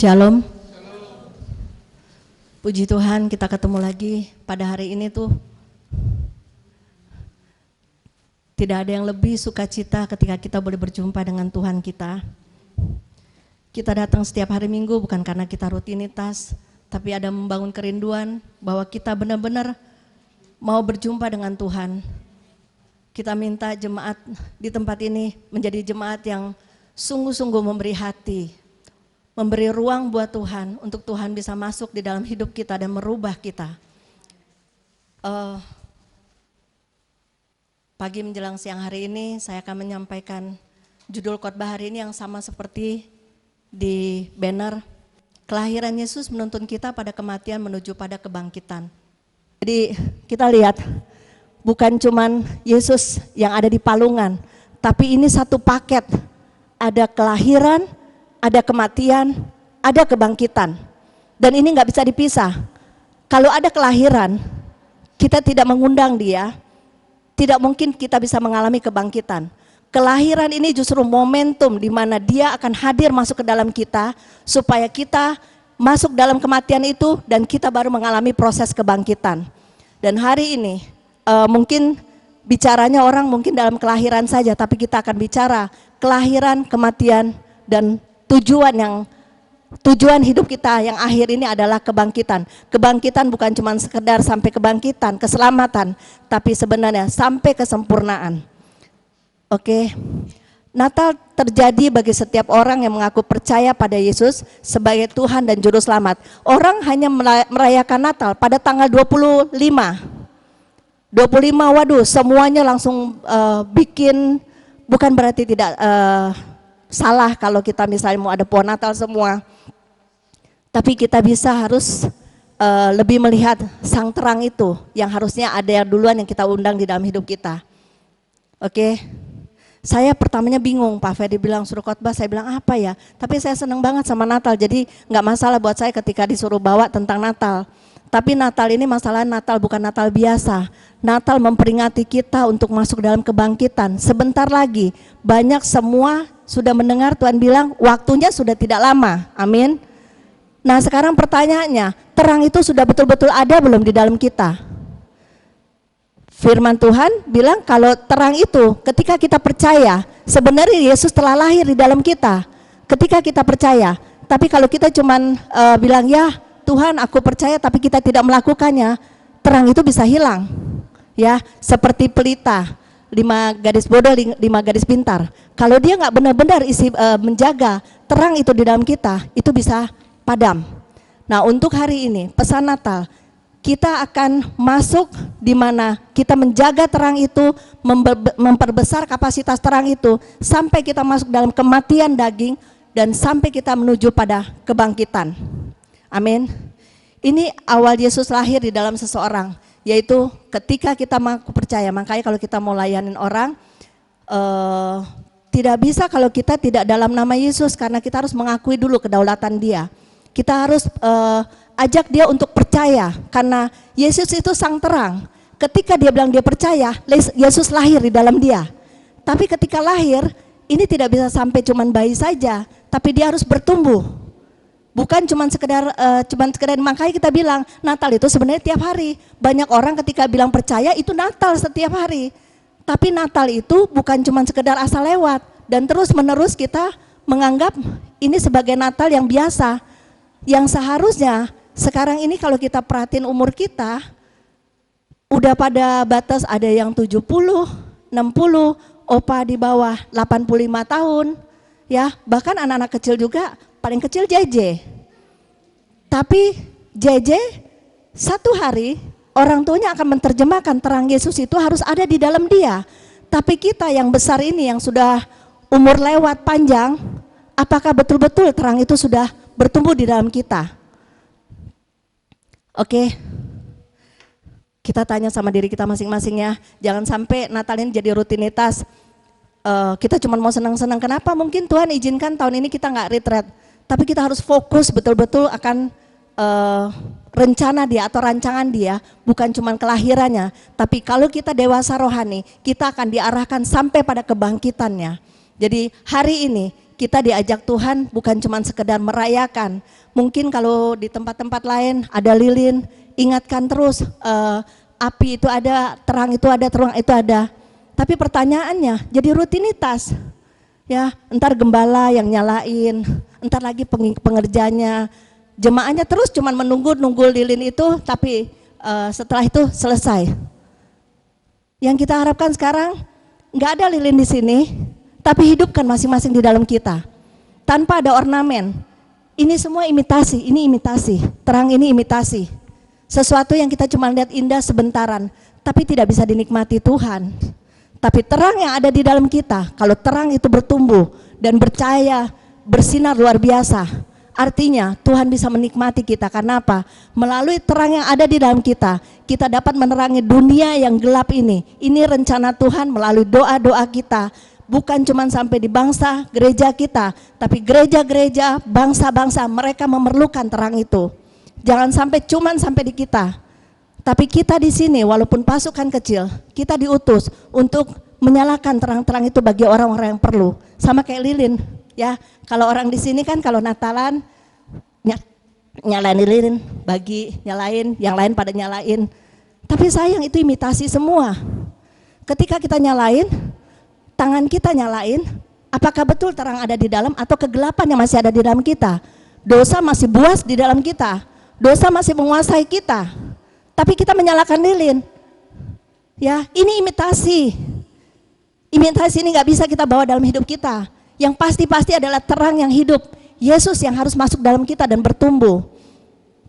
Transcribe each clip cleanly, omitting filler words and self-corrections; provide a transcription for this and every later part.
Shalom. Puji Tuhan, kita ketemu lagi pada hari ini tuh. Tidak ada yang lebih sukacita ketika kita boleh berjumpa dengan Tuhan kita. Kita datang setiap hari Minggu bukan karena kita rutinitas, tapi ada membangun kerinduan bahwa kita benar-benar mau berjumpa dengan Tuhan. Kita minta jemaat di tempat ini menjadi jemaat yang sungguh-sungguh memberi hati, memberi ruang buat Tuhan, untuk Tuhan bisa masuk di dalam hidup kita dan merubah kita. Pagi menjelang siang hari ini saya akan menyampaikan judul khotbah hari ini yang sama seperti di banner. Kelahiran Yesus menuntun kita pada kematian menuju pada kebangkitan. Jadi kita lihat, bukan cuman Yesus yang ada di palungan, tapi ini satu paket. Ada kelahiran, ada kematian, ada kebangkitan. Dan ini nggak bisa dipisah. Kalau ada kelahiran, kita tidak mengundang dia, tidak mungkin kita bisa mengalami kebangkitan. Kelahiran ini justru momentum di mana dia akan hadir masuk ke dalam kita, supaya kita masuk dalam kematian itu dan kita baru mengalami proses kebangkitan. Dan hari ini mungkin bicaranya orang mungkin dalam kelahiran saja, tapi kita akan bicara kelahiran, kematian, dan tujuan hidup kita yang akhir ini adalah kebangkitan. Kebangkitan bukan cuma sekedar sampai kebangkitan, keselamatan, tapi sebenarnya sampai kesempurnaan. Oke. Natal terjadi bagi setiap orang yang mengaku percaya pada Yesus sebagai Tuhan dan Juru Selamat. Orang hanya merayakan Natal pada tanggal 25. 25, waduh, semuanya langsung bikin, bukan berarti tidak salah kalau kita misalnya mau ada pohon Natal semua, tapi kita harus lebih melihat sang terang itu yang harusnya ada duluan yang kita undang di dalam hidup kita. Oke. Saya pertamanya bingung, Pak Ferdi bilang suruh khotbah, saya bilang apa ya, tapi saya senang banget sama Natal, jadi nggak masalah buat saya ketika disuruh bawa tentang Natal. Tapi Natal ini masalah Natal bukan Natal biasa. Natal memperingati kita untuk masuk dalam kebangkitan. Sebentar lagi, banyak semua sudah mendengar Tuhan bilang waktunya sudah tidak lama. Amin. Nah sekarang pertanyaannya, terang itu sudah betul-betul ada belum di dalam kita? Firman Tuhan bilang kalau terang itu ketika kita percaya, sebenarnya Yesus telah lahir di dalam kita. Ketika kita percaya, tapi kalau kita cuman bilang ya Tuhan aku percaya tapi kita tidak melakukannya, terang itu bisa hilang. Ya, seperti pelita, 5 gadis bodoh, 5 gadis pintar. Kalau dia nggak benar-benar menjaga terang itu di dalam kita, itu bisa padam. Nah untuk hari ini pesan Natal, kita akan masuk di mana kita menjaga terang itu, memperbesar kapasitas terang itu sampai kita masuk dalam kematian daging dan sampai kita menuju pada kebangkitan. Amin. Ini awal Yesus lahir di dalam seseorang, yaitu ketika kita mengaku percaya. Makanya kalau kita mau layanin orang, tidak bisa kalau kita tidak dalam nama Yesus, karena kita harus mengakui dulu kedaulatan dia. Kita harus ajak dia untuk percaya, karena Yesus itu sang terang. Ketika dia bilang dia percaya, Yesus lahir di dalam dia. Tapi ketika lahir, ini tidak bisa sampai cuman bayi saja, tapi dia harus bertumbuh. Bukan cuman sekedar makanya kita bilang Natal itu sebenarnya tiap hari. Banyak orang ketika bilang percaya itu Natal setiap hari. Tapi Natal itu bukan cuman sekedar asal lewat dan terus menerus kita menganggap ini sebagai Natal yang biasa. Yang seharusnya sekarang ini kalau kita perhatiin umur kita udah pada batas ada yang 70, 60, opa di bawah 85 tahun. Ya, bahkan anak-anak kecil juga. Paling kecil JJ, tapi JJ satu hari orang tuanya akan menerjemahkan terang Yesus itu harus ada di dalam dia. Tapi kita yang besar ini yang sudah umur lewat panjang, apakah betul-betul terang itu sudah bertumbuh di dalam kita? Oke, kita tanya sama diri kita masing-masing ya, jangan sampai Natal ini jadi rutinitas. Kita cuma mau senang-senang, kenapa? Mungkin Tuhan izinkan tahun ini kita nggak retreat. Tapi kita harus fokus betul-betul akan rencana dia atau rancangan dia, bukan cuma kelahirannya. Tapi kalau kita dewasa rohani, kita akan diarahkan sampai pada kebangkitannya. Jadi hari ini kita diajak Tuhan bukan cuma sekedar merayakan. Mungkin kalau di tempat-tempat lain ada lilin, ingatkan terus api itu ada, terang itu ada, terang itu ada. Tapi pertanyaannya jadi rutinitas. Ya, entar gembala yang nyalain, entar lagi pengerjanya, jemaahnya terus cuma menunggu lilin itu, tapi setelah itu selesai. Yang kita harapkan sekarang nggak ada lilin di sini, tapi hidupkan masing-masing di dalam kita, tanpa ada ornamen. Ini semua imitasi, ini imitasi, terang ini imitasi. Sesuatu yang kita cuma lihat indah sebentaran, tapi tidak bisa dinikmati Tuhan. Tapi terang yang ada di dalam kita, kalau terang itu bertumbuh dan bercahaya, bersinar luar biasa, artinya Tuhan bisa menikmati kita. Karena apa? Melalui terang yang ada di dalam kita, kita dapat menerangi dunia yang gelap ini. Ini rencana Tuhan melalui doa-doa kita, bukan cuma sampai di bangsa gereja kita, tapi gereja-gereja, bangsa-bangsa, mereka memerlukan terang itu. Jangan sampai cuma sampai di kita. Tapi kita di sini walaupun pasukan kecil, kita diutus untuk menyalakan terang-terang itu bagi orang-orang yang perlu. Sama kayak lilin, ya. Kalau orang di sini kan kalau Natalan nyalain lilin, bagi nyalain, yang lain pada nyalain. Tapi sayang itu imitasi semua. Ketika kita nyalain, tangan kita nyalain, apakah betul terang ada di dalam atau kegelapan yang masih ada di dalam kita? Dosa masih buas di dalam kita, dosa masih menguasai kita. Tapi kita menyalakan lilin, ya ini imitasi. Imitasi ini nggak bisa kita bawa dalam hidup kita. Yang pasti adalah terang yang hidup. Yesus yang harus masuk dalam kita dan bertumbuh.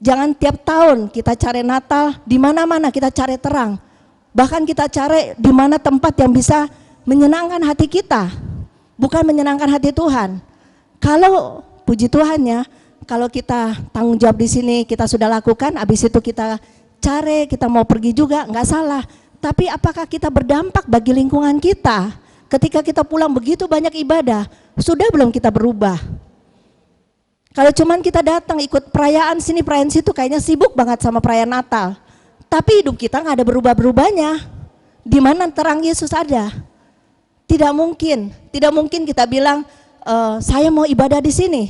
Jangan tiap tahun kita cari Natal, di mana-mana kita cari terang. Bahkan kita cari di mana tempat yang bisa menyenangkan hati kita, bukan menyenangkan hati Tuhan. Kalau puji Tuhan ya, kalau kita tanggung jawab di sini kita sudah lakukan, habis itu kita cari, kita mau pergi juga, nggak salah. Tapi apakah kita berdampak bagi lingkungan kita? Ketika kita pulang begitu banyak ibadah, sudah belum kita berubah? Kalau cuman kita datang ikut perayaan sini, perayaan situ, kayaknya sibuk banget sama perayaan Natal. Tapi hidup kita nggak ada berubah-berubahnya. Di mana terang Yesus ada? Tidak mungkin kita bilang, saya mau ibadah di sini.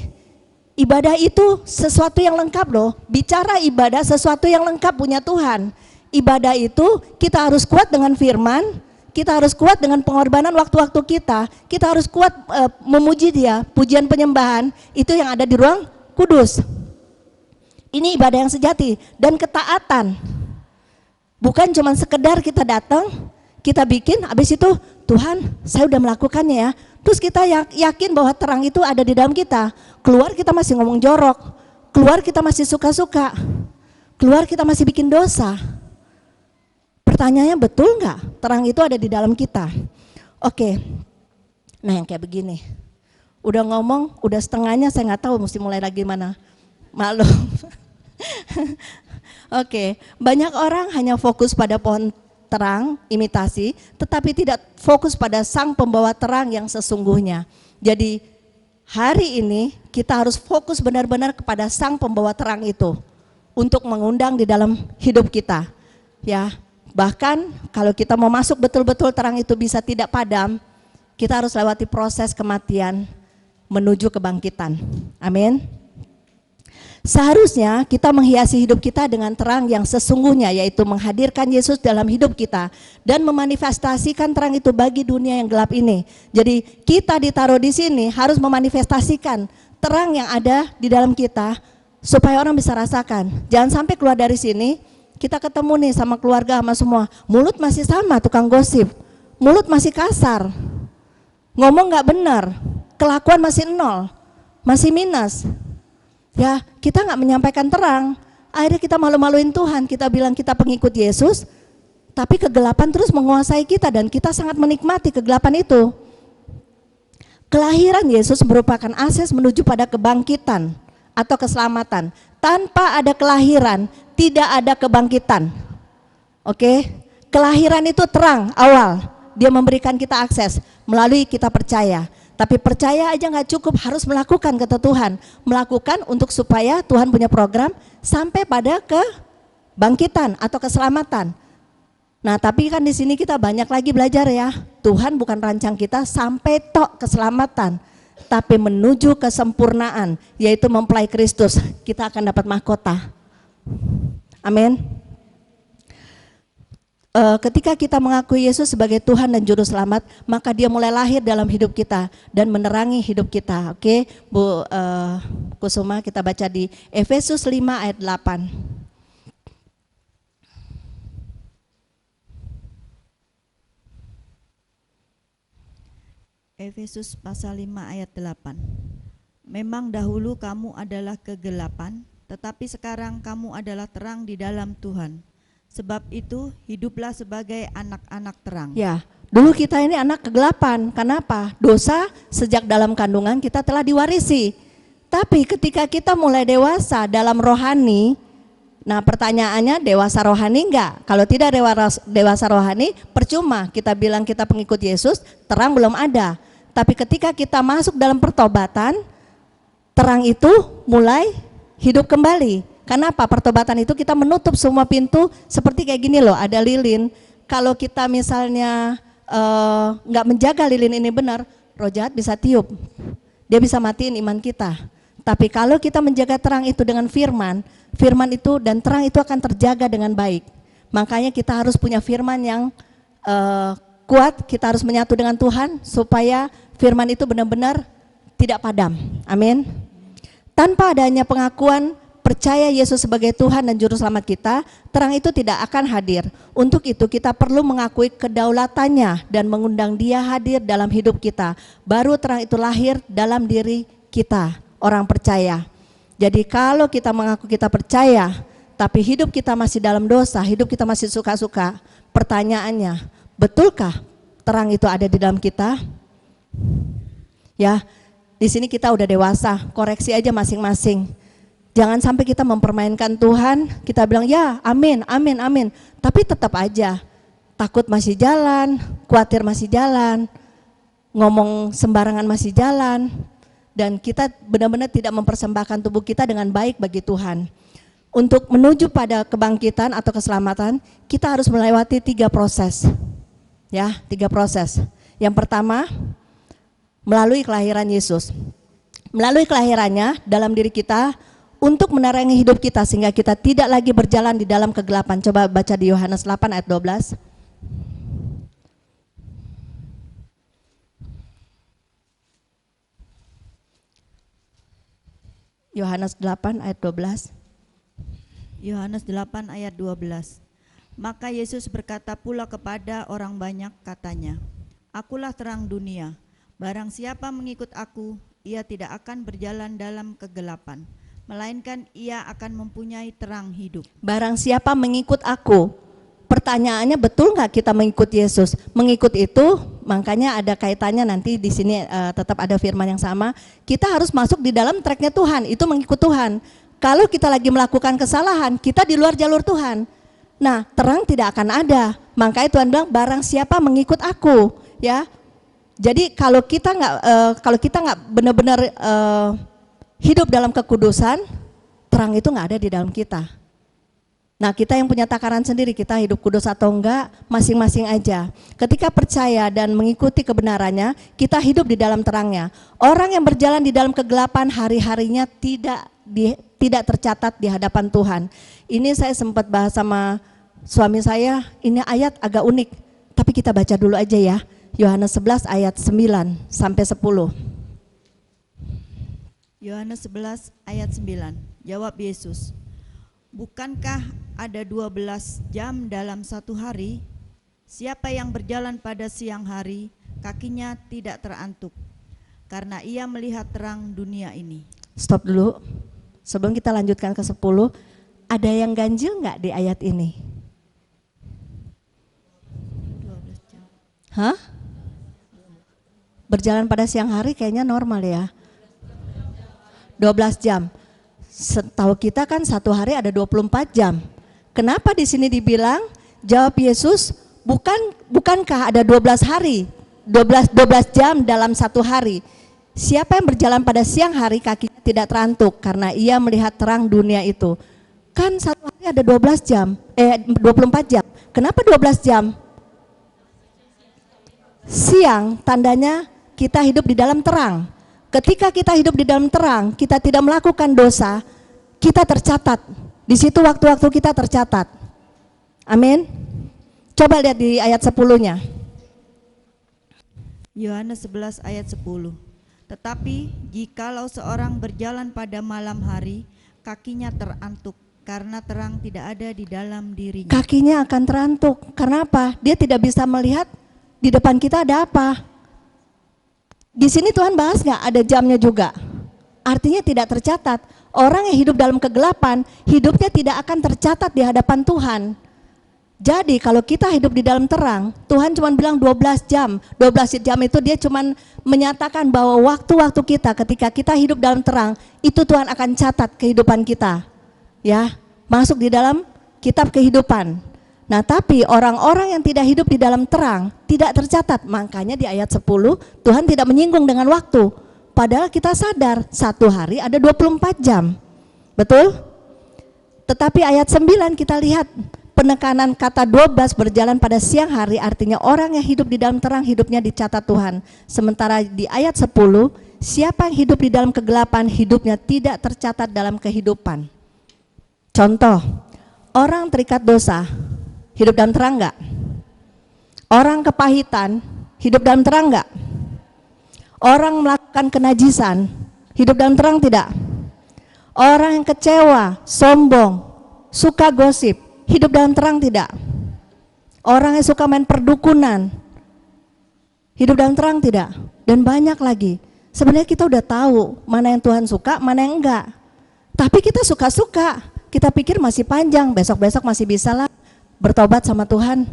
Ibadah itu sesuatu yang lengkap loh. Bicara ibadah sesuatu yang lengkap punya Tuhan. Ibadah itu kita harus kuat dengan firman, kita harus kuat dengan pengorbanan waktu-waktu kita. Kita harus kuat memuji Dia, pujian penyembahan itu yang ada di ruang kudus. Ini ibadah yang sejati dan ketaatan. Bukan cuma sekedar kita datang, kita bikin, habis itu Tuhan saya udah melakukannya ya. Terus kita yakin bahwa terang itu ada di dalam kita. Keluar kita masih ngomong jorok, keluar kita masih suka-suka, keluar kita masih bikin dosa. Pertanyaannya betul nggak terang itu ada di dalam kita? Oke, nah yang kayak begini. Udah ngomong, udah setengahnya saya nggak tahu mesti mulai lagi mana. Maklum. Oke, banyak orang hanya fokus pada pohon terang, imitasi, tetapi tidak fokus pada sang pembawa terang yang sesungguhnya. Jadi hari ini kita harus fokus benar-benar kepada sang pembawa terang itu untuk mengundang di dalam hidup kita. Ya, bahkan kalau kita mau masuk betul-betul terang itu bisa tidak padam, kita harus lewati proses kematian menuju kebangkitan. Amin. Seharusnya kita menghiasi hidup kita dengan terang yang sesungguhnya, yaitu menghadirkan Yesus dalam hidup kita dan memanifestasikan terang itu bagi dunia yang gelap ini. Jadi kita ditaruh di sini harus memanifestasikan terang yang ada di dalam kita supaya orang bisa rasakan. Jangan sampai keluar dari sini kita ketemu nih sama keluarga sama semua, mulut masih sama tukang gosip, mulut masih kasar, ngomong nggak benar, kelakuan masih nol, masih minus. Ya, kita nggak menyampaikan terang, akhirnya kita malu-maluin Tuhan, kita bilang kita pengikut Yesus, tapi kegelapan terus menguasai kita dan kita sangat menikmati kegelapan itu. Kelahiran Yesus merupakan akses menuju pada kebangkitan atau keselamatan. Tanpa ada kelahiran, tidak ada kebangkitan. Oke, kelahiran itu terang awal, dia memberikan kita akses melalui kita percaya. Tapi percaya aja nggak cukup, harus melakukan kata Tuhan. Melakukan untuk supaya Tuhan punya program sampai pada kebangkitan atau keselamatan. Nah tapi kan di sini kita banyak lagi belajar ya. Tuhan bukan rancang kita sampai tok keselamatan. tapi menuju kesempurnaan, yaitu mempelai Kristus, kita akan dapat mahkota. Amin. Ketika kita mengakui Yesus sebagai Tuhan dan Juru Selamat, maka Dia mulai lahir dalam hidup kita dan menerangi hidup kita. Oke, Bu Kusuma, kita baca di Efesus 5 ayat 8. Efesus pasal 5 ayat 8. Memang dahulu kamu adalah kegelapan, tetapi sekarang kamu adalah terang di dalam Tuhan. Sebab itu hiduplah sebagai anak-anak terang. Ya, dulu kita ini anak kegelapan. Kenapa? Dosa sejak dalam kandungan kita telah diwarisi. Tapi ketika kita mulai dewasa dalam rohani, nah pertanyaannya dewasa rohani enggak? Kalau tidak dewasa rohani, percuma kita bilang kita pengikut Yesus, terang belum ada. Tapi ketika kita masuk dalam pertobatan, terang itu mulai hidup kembali. Kenapa? Pertobatan itu kita menutup semua pintu seperti kayak gini loh, ada lilin. Kalau kita misalnya nggak menjaga lilin ini benar, roh jahat bisa tiup. Dia bisa matiin iman kita. Tapi kalau kita menjaga terang itu dengan firman, firman itu dan terang itu akan terjaga dengan baik. Makanya kita harus punya firman yang kuat, kita harus menyatu dengan Tuhan supaya firman itu benar-benar tidak padam. Amin. Tanpa adanya pengakuan percaya Yesus sebagai Tuhan dan Juru Selamat kita, terang itu tidak akan hadir. Untuk itu kita perlu mengakui kedaulatannya dan mengundang Dia hadir dalam hidup kita. Baru terang itu lahir dalam diri kita, orang percaya. Jadi kalau kita mengaku kita percaya, tapi hidup kita masih dalam dosa, hidup kita masih suka-suka, pertanyaannya, betulkah terang itu ada di dalam kita? Ya, di sini kita udah dewasa, koreksi aja masing-masing. Jangan sampai kita mempermainkan Tuhan, kita bilang ya amin, amin, amin. Tapi tetap aja, takut masih jalan, khawatir masih jalan, ngomong sembarangan masih jalan. Dan kita benar-benar tidak mempersembahkan tubuh kita dengan baik bagi Tuhan. Untuk menuju pada kebangkitan atau keselamatan, kita harus melewati 3 proses. Ya, 3 proses. Yang pertama, melalui kelahiran Yesus. Melalui kelahirannya dalam diri kita, untuk menerangi hidup kita sehingga kita tidak lagi berjalan di dalam kegelapan. Coba baca di Yohanes 8 ayat 12. Yohanes 8 ayat 12. Yohanes 8 ayat 12. Maka Yesus berkata pula kepada orang banyak, katanya, Akulah terang dunia, barang siapa mengikut aku, ia tidak akan berjalan dalam kegelapan, melainkan ia akan mempunyai terang hidup. Barang siapa mengikut aku, pertanyaannya betul nggak kita mengikut Yesus? Mengikut itu, makanya ada kaitannya nanti di sini tetap ada firman yang sama. Kita harus masuk di dalam tracknya Tuhan, itu mengikut Tuhan. Kalau kita lagi melakukan kesalahan, kita di luar jalur Tuhan. Nah, terang tidak akan ada. Makanya Tuhan bilang, barang siapa mengikut aku, ya. Jadi kalau kita nggak benar-benar hidup dalam kekudusan, terang itu nggak ada di dalam kita. Nah, kita yang punya takaran sendiri, kita hidup kudus atau enggak, masing-masing aja. Ketika percaya dan mengikuti kebenarannya, kita hidup di dalam terangnya. Orang yang berjalan di dalam kegelapan, hari-harinya tidak tercatat di hadapan Tuhan. Ini saya sempat bahas sama suami saya, ini ayat agak unik, tapi kita baca dulu aja ya. Yohanes 11 ayat 9 sampai 10. Yohanes 11 ayat 9. Jawab Yesus, bukankah ada 12 jam dalam satu hari? Siapa yang berjalan pada siang hari, kakinya tidak terantuk, karena ia melihat terang dunia ini. Stop dulu, sebelum kita lanjutkan ke 10, ada yang ganjil nggak di ayat ini? 12 jam. Hah? Berjalan pada siang hari kayaknya normal ya. 12 jam. Setahu kita kan satu hari ada 24 jam. Kenapa di sini dibilang, jawab Yesus, bukankah ada 12 hari, 12 jam dalam satu hari? Siapa yang berjalan pada siang hari kakinya tidak terantuk karena ia melihat terang dunia itu. Kan satu hari ada 12 jam, 24 jam. Kenapa 12 jam? Siang tandanya kita hidup di dalam terang. Ketika kita hidup di dalam terang, kita tidak melakukan dosa, kita tercatat. Di situ waktu-waktu kita tercatat. Amin. Coba lihat di ayat 10-nya. Yohanes 11 ayat 10. Tetapi jikalau seorang berjalan pada malam hari, kakinya terantuk karena terang tidak ada di dalam dirinya. Kakinya akan terantuk. Karena apa? Dia tidak bisa melihat di depan kita ada apa. Di sini Tuhan bahas nggak ada jamnya juga. Artinya tidak tercatat. Orang yang hidup dalam kegelapan, hidupnya tidak akan tercatat di hadapan Tuhan. Jadi kalau kita hidup di dalam terang, Tuhan cuma bilang 12 jam. 12 jam itu dia cuma menyatakan bahwa waktu-waktu kita ketika kita hidup dalam terang, itu Tuhan akan catat kehidupan kita. Ya, masuk di dalam kitab kehidupan. Nah, tapi orang-orang yang tidak hidup di dalam terang tidak tercatat. Makanya di ayat 10 Tuhan tidak menyinggung dengan waktu. Padahal kita sadar satu hari ada 24 jam. Betul? Tetapi ayat 9 kita lihat penekanan kata 12 berjalan pada siang hari, artinya orang yang hidup di dalam terang hidupnya dicatat Tuhan. Sementara di ayat 10, siapa yang hidup di dalam kegelapan hidupnya tidak tercatat dalam kehidupan. Contoh, orang terikat dosa hidup dalam terang enggak? Orang kepahitan hidup dalam terang enggak? Orang melakukan kenajisan hidup dalam terang tidak? Orang yang kecewa, sombong, suka gosip hidup dalam terang tidak? Orang yang suka main perdukunan hidup dalam terang tidak? Dan banyak lagi. Sebenarnya kita udah tahu mana yang Tuhan suka, mana yang enggak. Tapi kita suka-suka, kita pikir masih panjang, besok-besok masih bisa lah bertobat sama Tuhan.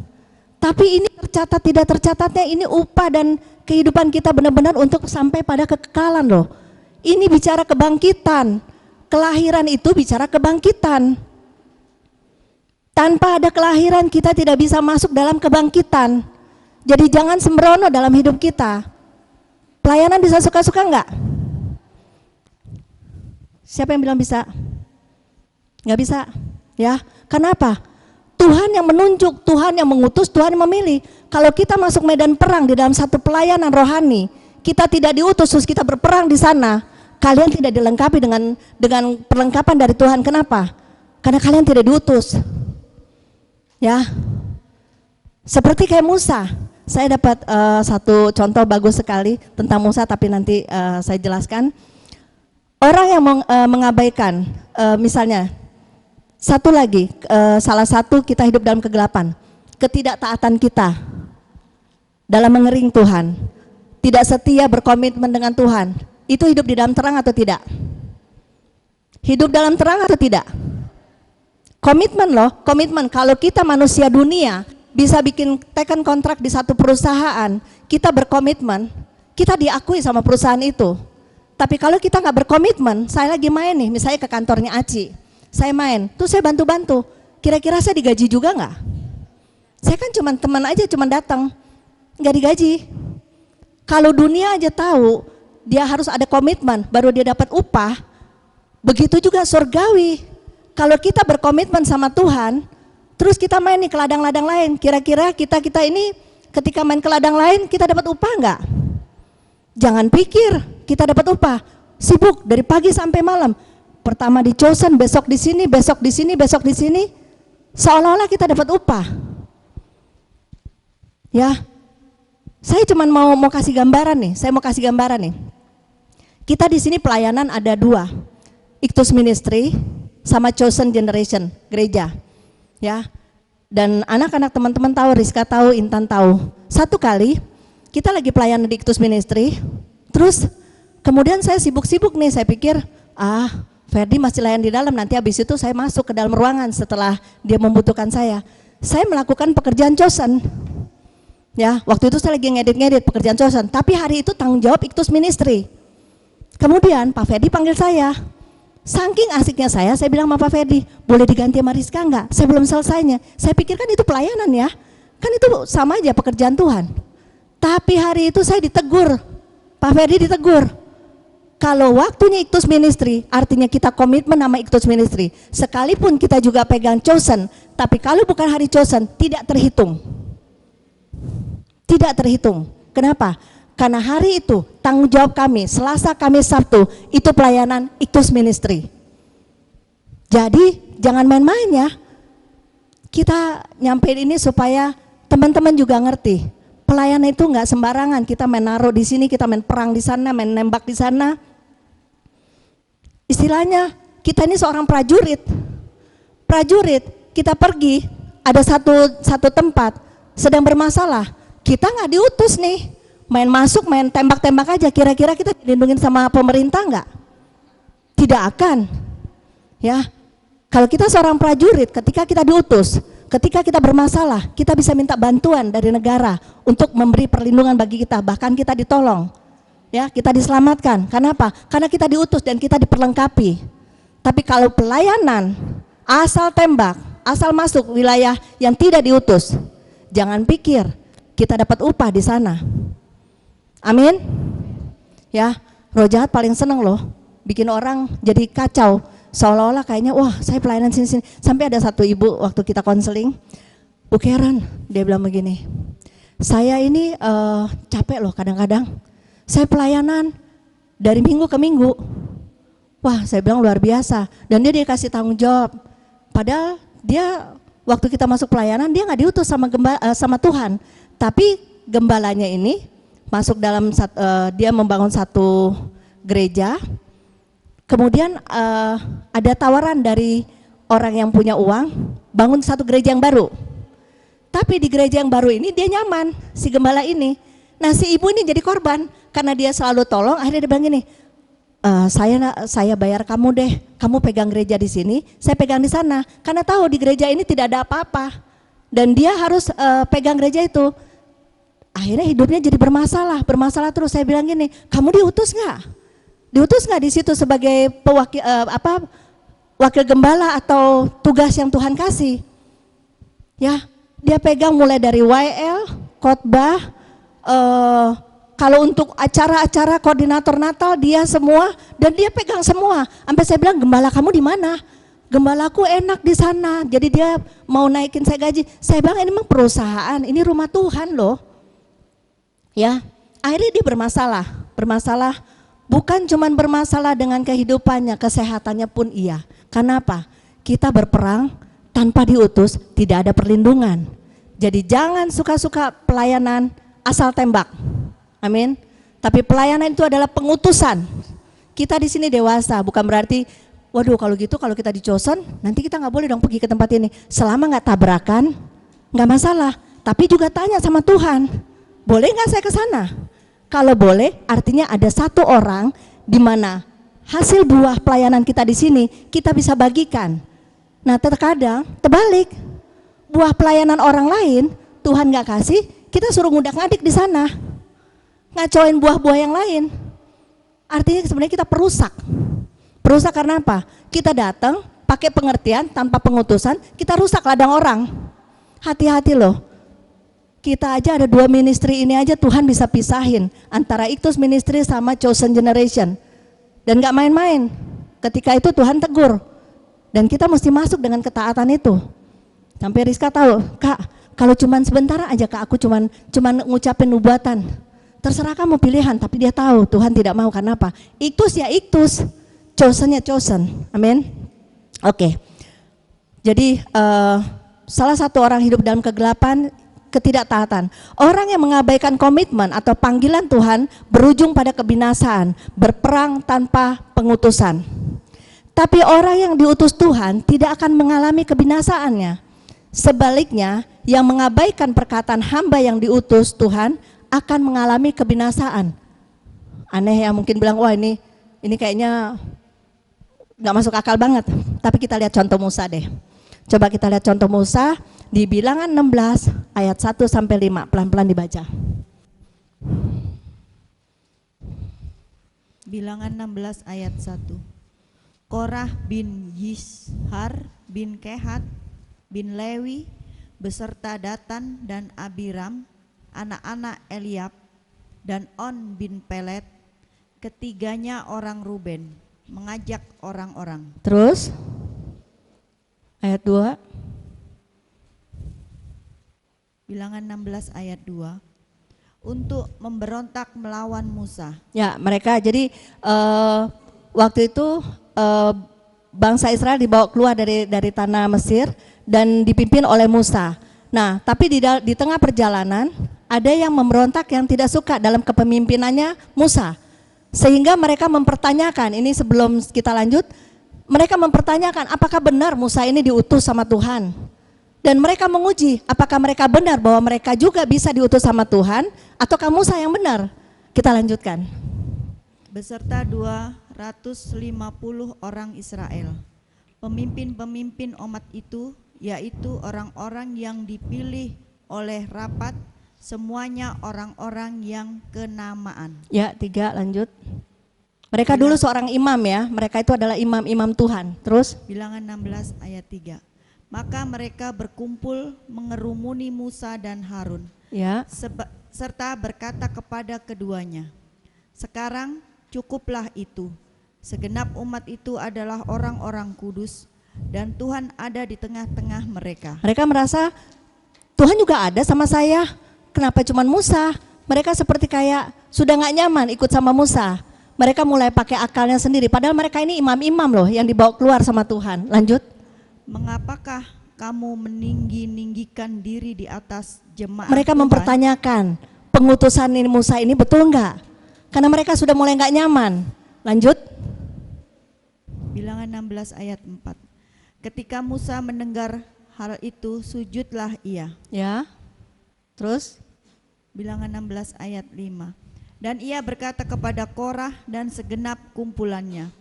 Tapi ini tercatat tidak tercatatnya, ini upah dan kehidupan kita benar-benar untuk sampai pada kekekalan loh. Ini bicara kebangkitan. Kelahiran itu bicara kebangkitan. Tanpa ada kelahiran kita tidak bisa masuk dalam kebangkitan. Jadi jangan sembrono dalam hidup kita. Pelayanan bisa suka-suka enggak? Siapa yang bilang bisa? Enggak bisa. Ya, kenapa? Tuhan yang menunjuk, Tuhan yang mengutus, Tuhan yang memilih. Kalau kita masuk medan perang di dalam satu pelayanan rohani, kita tidak diutus terus kita berperang di sana, kalian tidak dilengkapi dengan perlengkapan dari Tuhan. Kenapa? Karena kalian tidak diutus. Ya, seperti kayak Musa. Saya dapat satu contoh bagus sekali tentang Musa, tapi nanti saya jelaskan. Orang yang mengabaikan, misalnya, satu lagi, salah satu kita hidup dalam kegelapan, ketidaktaatan kita dalam mengering Tuhan, tidak setia berkomitmen dengan Tuhan, itu hidup di dalam terang atau tidak? Hidup dalam terang atau tidak? Komitmen loh, komitmen. Kalau kita manusia dunia bisa bikin teken kontrak di satu perusahaan, kita berkomitmen, kita diakui sama perusahaan itu. Tapi kalau kita nggak berkomitmen, saya lagi main nih, misalnya ke kantornya Aci, saya main, tuh saya bantu-bantu, kira-kira saya digaji juga nggak? Saya kan cuma teman aja, cuma datang, nggak digaji. Kalau dunia aja tahu, dia harus ada komitmen, baru dia dapat upah. Begitu juga surgawi. Kalau kita berkomitmen sama Tuhan, terus kita main nih ke ladang-ladang lain, kira-kira kita ini ketika main ke ladang lain, kita dapat upah nggak? Jangan pikir kita dapat upah, sibuk dari pagi sampai malam. Pertama di Chosen, besok di sini, besok di sini, besok di sini, seolah-olah kita dapat upah. Ya, saya cuma mau kasih gambaran nih. Saya mau kasih gambaran nih. Kita di sini pelayanan ada dua, Iktus Ministry sama Chosen Generation gereja. Ya, dan anak-anak teman-teman tahu, Rizka tahu, Intan tahu. Satu kali kita lagi pelayanan di Iktus Ministry, terus kemudian saya sibuk-sibuk nih. Saya pikir, Ferdi masih layan di dalam, nanti habis itu saya masuk ke dalam ruangan setelah dia membutuhkan saya. Saya melakukan pekerjaan Chosen. Ya, waktu itu saya lagi ngedit pekerjaan Chosen, tapi hari itu tanggung jawab Iktus Ministry. Kemudian Pak Ferdi panggil saya. Saking asiknya saya bilang sama Pak Ferdi, boleh diganti sama Rizka enggak? Saya belum selesainya. Saya pikir kan itu pelayanan ya, kan itu sama aja pekerjaan Tuhan. Tapi hari itu saya ditegur, Pak Ferdi ditegur. Kalau waktunya Iktus Ministry, artinya kita komitmen sama Iktus Ministry. Sekalipun kita juga pegang Chosen, tapi kalau bukan hari Chosen, tidak terhitung. Tidak terhitung. Kenapa? Karena hari itu tanggung jawab kami, Selasa, Kamis, Sabtu, itu pelayanan Iktus Ministry. Jadi jangan main-main ya. Kita nyampein ini supaya teman-teman juga ngerti. Pelayanan itu nggak sembarangan, kita main naruh di sini, kita main perang di sana, main nembak di sana. Istilahnya kita ini seorang prajurit. Prajurit, kita pergi, ada satu tempat sedang bermasalah, kita nggak diutus nih. Main masuk, main tembak-tembak aja, kira-kira kita dilindungin sama pemerintah nggak? Tidak akan. Ya, kalau kita seorang prajurit, ketika kita diutus, ketika kita bermasalah, kita bisa minta bantuan dari negara untuk memberi perlindungan bagi kita, bahkan kita ditolong. Ya, kita diselamatkan. Kenapa? Karena kita diutus dan kita diperlengkapi. Tapi kalau pelayanan asal tembak, asal masuk wilayah yang tidak diutus, jangan pikir kita dapat upah di sana. Amin. Ya, roh jahat paling seneng loh bikin orang jadi kacau, seolah-olah kayaknya wah saya pelayanan sini-sini. Sampai ada satu ibu waktu kita konseling, Bu Karen, dia bilang begini, saya ini capek loh kadang-kadang, saya pelayanan dari minggu ke minggu. Wah, saya bilang luar biasa. Dan dia dikasih tanggung jawab, padahal dia waktu kita masuk pelayanan dia nggak diutus sama Tuhan, tapi gembalanya ini masuk dalam dia membangun satu gereja. Kemudian ada tawaran dari orang yang punya uang bangun satu gereja yang baru. Tapi di gereja yang baru ini dia nyaman, si gembala ini. Nah, si ibu ini jadi korban karena dia selalu tolong. Akhirnya dia bilang gini, saya bayar kamu deh, kamu pegang gereja di sini, saya pegang di sana. Karena tahu di gereja ini tidak ada apa-apa dan dia harus pegang gereja itu. Akhirnya hidupnya jadi bermasalah terus. Saya bilang gini, kamu diutus nggak? Diutus nggak di situ sebagai wakil gembala atau tugas yang Tuhan kasih? Ya, dia pegang mulai dari YL, khotbah, kalau untuk acara-acara koordinator Natal dia semua, dan dia pegang semua. Sampai saya bilang, gembala kamu di mana? Gembalaku enak di sana. Jadi dia mau naikin saya gaji. Saya bilang ini memang perusahaan, ini rumah Tuhan loh. Ya, akhirnya dia bermasalah, bukan cuma bermasalah dengan kehidupannya, kesehatannya pun iya. Kenapa? Kita berperang tanpa diutus, tidak ada perlindungan. Jadi jangan suka-suka pelayanan asal tembak. Amin. Tapi pelayanan itu adalah pengutusan. Kita di sini dewasa, bukan berarti, waduh kalau gitu kalau kita dicosen, nanti kita nggak boleh dong pergi ke tempat ini. Selama nggak tabrakan, nggak masalah. Tapi juga tanya sama Tuhan. Boleh nggak saya ke sana? Kalau boleh, artinya ada satu orang di mana hasil buah pelayanan kita di sini kita bisa bagikan. Nah, terkadang terbalik, buah pelayanan orang lain Tuhan nggak kasih, kita suruh ngudak-ngadik di sana, ngacoin buah-buah yang lain. Artinya sebenarnya kita perusak karena apa? Kita datang pakai pengertian tanpa pengutusan, kita rusak ladang orang. Hati-hati loh. Kita aja ada 2 ministry ini aja Tuhan bisa pisahin antara Iktus Ministry sama Chosen Generation. Dan gak main-main. Ketika itu Tuhan tegur. Dan kita mesti masuk dengan ketaatan itu. Sampai Rizka tahu, Kak, kalau cuman sebentar aja Kak, aku cuman ngucapin nubuatan. Terserah kamu pilihan, tapi dia tahu Tuhan tidak mau. Karena apa? Iktus ya iktus, Chosennya chosen. Amin. Oke. Jadi salah satu orang hidup dalam kegelapan, ketidaktaatan. Orang yang mengabaikan komitmen atau panggilan Tuhan berujung pada kebinasaan, berperang tanpa pengutusan. Tapi orang yang diutus Tuhan tidak akan mengalami kebinasaannya. Sebaliknya, yang mengabaikan perkataan hamba yang diutus Tuhan akan mengalami kebinasaan. Aneh ya, mungkin bilang, wah ini kayaknya gak masuk akal banget. Tapi kita lihat contoh Musa deh. Coba kita lihat contoh Musa di Bilangan 16 ayat 1 sampai 5, pelan-pelan dibaca. Bilangan 16 ayat 1. Korah bin Yishar bin Kehat bin Lewi beserta Datan dan Abiram, anak-anak Eliab, dan On bin Pelet, ketiganya orang Ruben, mengajak orang-orang. Terus ayat 2. Bilangan 16 ayat 2. untuk memberontak melawan Musa. Ya, mereka jadi waktu itu bangsa Israel dibawa keluar dari tanah Mesir dan dipimpin oleh Musa. Nah, tapi di tengah perjalanan ada yang memberontak yang tidak suka dalam kepemimpinannya Musa. Sehingga mereka mempertanyakan, ini sebelum kita lanjut, mereka mempertanyakan apakah benar Musa ini diutus sama Tuhan. Dan mereka menguji apakah mereka benar bahwa mereka juga bisa diutus sama Tuhan ataukah Musa yang benar. Kita lanjutkan. Beserta 250 orang Israel, pemimpin-pemimpin umat itu, yaitu orang-orang yang dipilih oleh rapat, semuanya orang-orang yang kenamaan. Ya, 3 lanjut. Mereka dulu seorang imam ya, mereka itu adalah imam-imam Tuhan. Terus Bilangan 16 ayat 3. Maka mereka berkumpul mengerumuni Musa dan Harun, ya, serta berkata kepada keduanya, sekarang cukuplah itu, segenap umat itu adalah orang-orang kudus dan Tuhan ada di tengah-tengah mereka. Mereka merasa Tuhan juga ada sama saya. Kenapa cuma Musa? Mereka seperti kayak sudah nggak nyaman ikut sama Musa. Mereka mulai pakai akalnya sendiri. Padahal mereka ini imam-imam loh yang dibawa keluar sama Tuhan. Lanjut. Mengapakah kamu meninggi-ninggikan diri di atas jemaat Mereka Tuhan? mempertanyakan pengutusan ini Musa ini betul nggak? Karena mereka sudah mulai nggak nyaman. Lanjut. Bilangan 16 ayat 4. Ketika Musa mendengar hal itu, sujudlah ia. Ya. Terus Bilangan 16 ayat 5. Dan ia berkata kepada Korah dan segenap kumpulannya,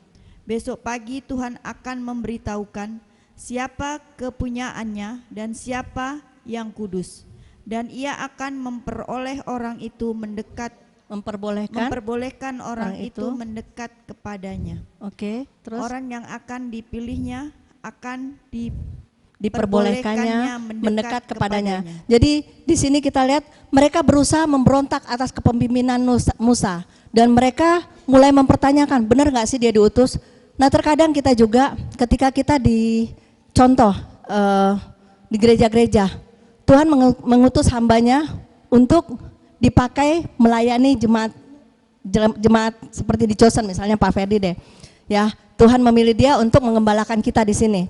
besok pagi Tuhan akan memberitahukan siapa kepunyaannya dan siapa yang kudus. Dan ia akan memperoleh orang itu memperbolehkan orang itu mendekat kepadanya. Oke, terus Orang yang akan dipilihnya akan diperbolehkannya mendekat kepadanya. Jadi di sini kita lihat mereka berusaha memberontak atas kepemimpinan Musa dan mereka mulai mempertanyakan benar nggak sih dia diutus. Nah terkadang kita juga ketika kita dicontoh di gereja-gereja, Tuhan mengutus hambanya untuk dipakai melayani jemaat seperti di Chosen misalnya Pak Ferdi deh. Ya, Tuhan memilih dia untuk mengembalakan kita di sini.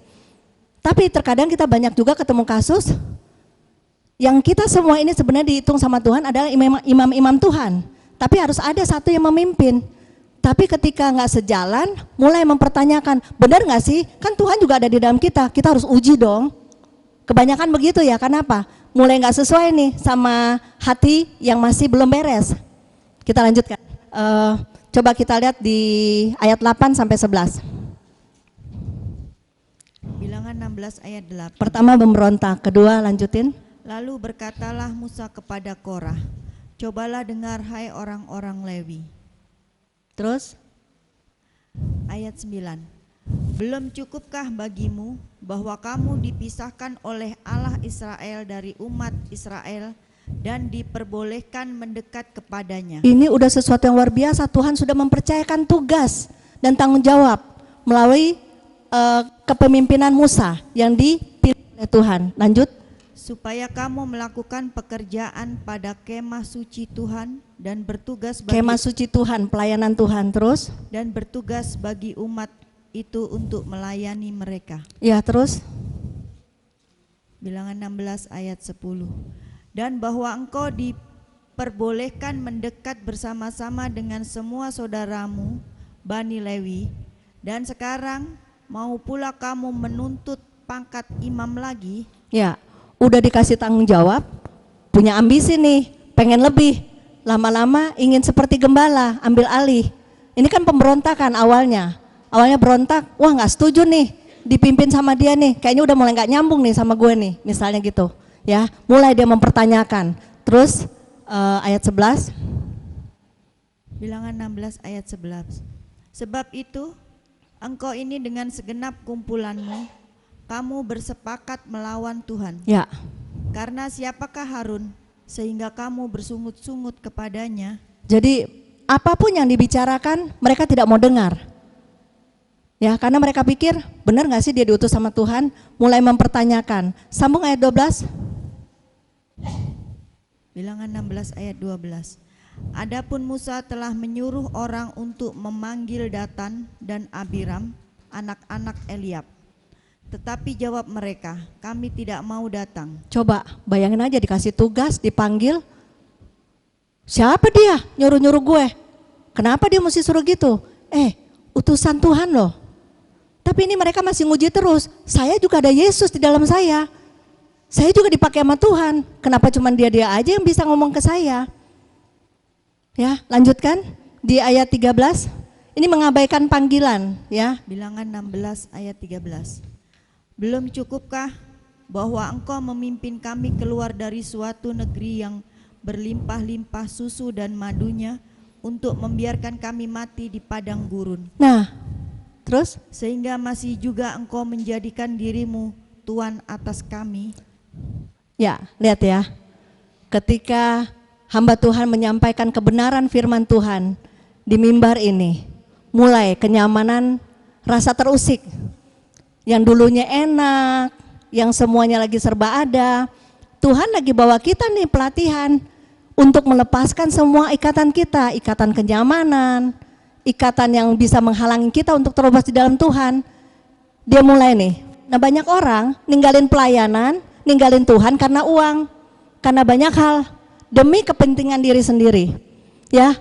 Tapi terkadang kita banyak juga ketemu kasus yang kita semua ini sebenarnya dihitung sama Tuhan adalah imam-imam Tuhan. Tapi harus ada satu yang memimpin. Tapi ketika nggak sejalan, mulai mempertanyakan, benar nggak sih? Kan Tuhan juga ada di dalam kita harus uji dong. Kebanyakan begitu ya, kenapa? Mulai nggak sesuai nih sama hati yang masih belum beres. Kita lanjutkan. Coba kita lihat di ayat 8 sampai 11. Bilangan 16 ayat 8. Pertama memberontak, kedua lanjutin. Lalu berkatalah Musa kepada Korah, cobalah dengar hai orang-orang Lewi. Terus Ayat 9. Belum cukupkah bagimu bahwa kamu dipisahkan oleh Allah Israel dari umat Israel dan diperbolehkan mendekat kepadanya? ini udah sesuatu yang luar biasa. Tuhan sudah mempercayakan tugas dan tanggung jawab melalui kepemimpinan Musa yang dipilih oleh Tuhan. Lanjut. Supaya kamu melakukan pekerjaan pada kemah suci Tuhan dan bertugas bagi Kemah suci Tuhan, pelayanan Tuhan. Terus dan bertugas bagi umat itu untuk melayani mereka. ya, terus Bilangan 16 ayat 10. Dan bahwa engkau diperbolehkan mendekat bersama-sama dengan semua saudaramu Bani Lewi, dan sekarang mau pula kamu menuntut pangkat imam lagi? ya, udah dikasih tanggung jawab, punya ambisi nih, pengen lebih, lama-lama ingin seperti gembala, ambil alih. Ini kan pemberontakan awalnya berontak, wah nggak setuju nih, dipimpin sama dia nih, kayaknya udah mulai nggak nyambung nih sama gue nih, misalnya gitu, ya, mulai dia mempertanyakan. Terus ayat 11. Bilangan 16 ayat 11. Sebab itu engkau ini dengan segenap kumpulanmu, kamu bersepakat melawan Tuhan. Ya, Karena siapakah Harun sehingga kamu bersungut-sungut kepadanya? jadi apapun yang dibicarakan mereka tidak mau dengar. Ya, karena mereka pikir benar nggak sih dia diutus sama Tuhan, mulai mempertanyakan. Sambung ayat 12. Bilangan 16 ayat 12. Adapun Musa telah menyuruh orang untuk memanggil Datan dan Abiram, anak-anak Eliab. Tetapi jawab mereka, kami tidak mau datang. Coba bayangin aja dikasih tugas, dipanggil. Siapa dia nyuruh-nyuruh gue? Kenapa dia mesti suruh gitu? Utusan Tuhan loh. Tapi ini mereka masih nguji terus. Saya juga ada Yesus di dalam saya. Saya juga dipakai sama Tuhan. Kenapa cuma dia aja yang bisa ngomong ke saya? Ya, lanjutkan di ayat 13. Ini mengabaikan panggilan, ya. Bilangan 16 ayat 13. Belum cukupkah bahwa engkau memimpin kami keluar dari suatu negeri yang berlimpah-limpah susu dan madunya untuk membiarkan kami mati di padang gurun. Nah, terus? Sehingga masih juga engkau menjadikan dirimu Tuhan atas kami. Ya, lihat ya. Ketika hamba Tuhan menyampaikan kebenaran firman Tuhan di mimbar ini, mulai kenyamanan, rasa terusik. Yang dulunya enak, yang semuanya lagi serba ada. Tuhan lagi bawa kita nih pelatihan untuk melepaskan semua ikatan kita, ikatan kenyamanan, ikatan yang bisa menghalangi kita untuk terobos di dalam Tuhan. Dia mulai nih. Nah, banyak orang ninggalin pelayanan, ninggalin Tuhan karena uang, karena banyak hal. Demi kepentingan diri sendiri, ya.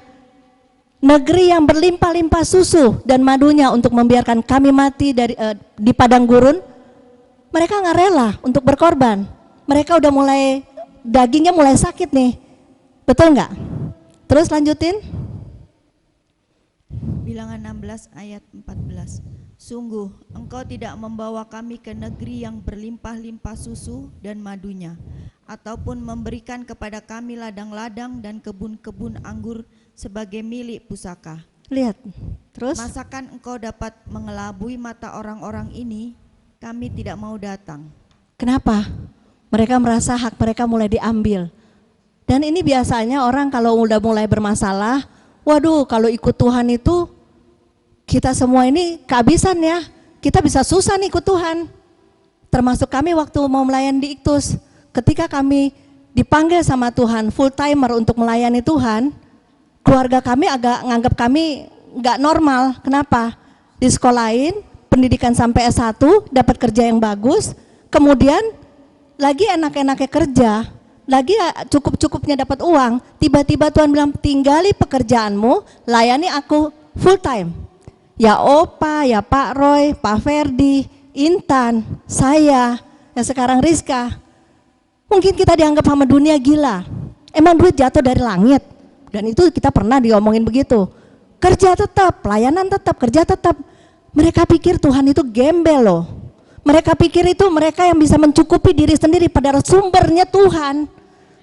Negeri yang berlimpah-limpah susu dan madunya untuk membiarkan kami mati di padang gurun, mereka nggak rela untuk berkorban. Mereka udah mulai, dagingnya mulai sakit nih, betul nggak? Terus lanjutin. Bilangan 16 ayat 14. Sungguh engkau tidak membawa kami ke negeri yang berlimpah-limpah susu dan madunya, ataupun memberikan kepada kami ladang-ladang dan kebun-kebun anggur sebagai milik pusaka. Lihat, terus? Masakan engkau dapat mengelabui mata orang-orang ini, kami tidak mau datang. Kenapa? Mereka merasa hak mereka mulai diambil. Dan ini biasanya orang kalau udah mulai bermasalah, waduh kalau ikut Tuhan itu, kita semua ini kehabisan ya, kita bisa susah nih ikut Tuhan. Termasuk kami waktu mau melayani di Iktus, ketika kami dipanggil sama Tuhan full timer untuk melayani Tuhan, keluarga kami agak nganggap kami nggak normal. Kenapa? Disekolahin, pendidikan sampai S1, dapat kerja yang bagus, kemudian lagi enak-enaknya kerja, lagi cukup-cukupnya dapat uang, tiba-tiba Tuhan bilang tinggali pekerjaanmu, layani aku full time. Ya Opa, ya Pak Roy, Pak Ferdi, Intan, saya, yang sekarang Rizka. Mungkin kita dianggap sama dunia gila. Emang duit jatuh dari langit? Dan itu kita pernah diomongin begitu. Kerja tetap, pelayanan tetap, kerja tetap. Mereka pikir Tuhan itu gembel loh. Mereka pikir itu mereka yang bisa mencukupi diri sendiri, padahal sumbernya Tuhan.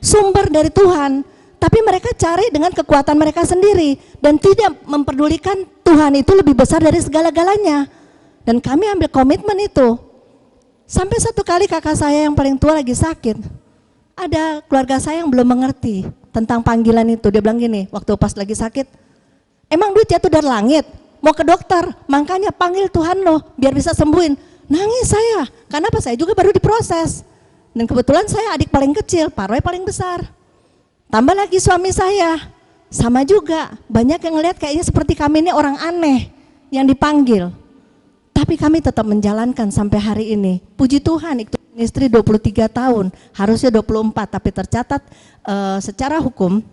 Sumber dari Tuhan. Tapi mereka cari dengan kekuatan mereka sendiri dan tidak memperdulikan Tuhan itu lebih besar dari segala-galanya. Dan kami ambil komitmen itu. Sampai satu kali kakak saya yang paling tua lagi sakit. Ada keluarga saya yang belum mengerti tentang panggilan itu. Dia bilang gini, waktu pas lagi sakit, emang duit jatuh dari langit? Mau ke dokter, makanya panggil Tuhan loh biar bisa sembuhin. Nangis saya, karena apa? Saya juga baru diproses. Dan kebetulan saya adik paling kecil, Pak Roy paling besar. Tambah lagi suami saya, sama juga. Banyak yang ngelihat kayaknya seperti kami ini orang aneh yang dipanggil. Tapi kami tetap menjalankan sampai hari ini. Puji Tuhan, itu istri 23 tahun, harusnya 24, tapi tercatat secara hukum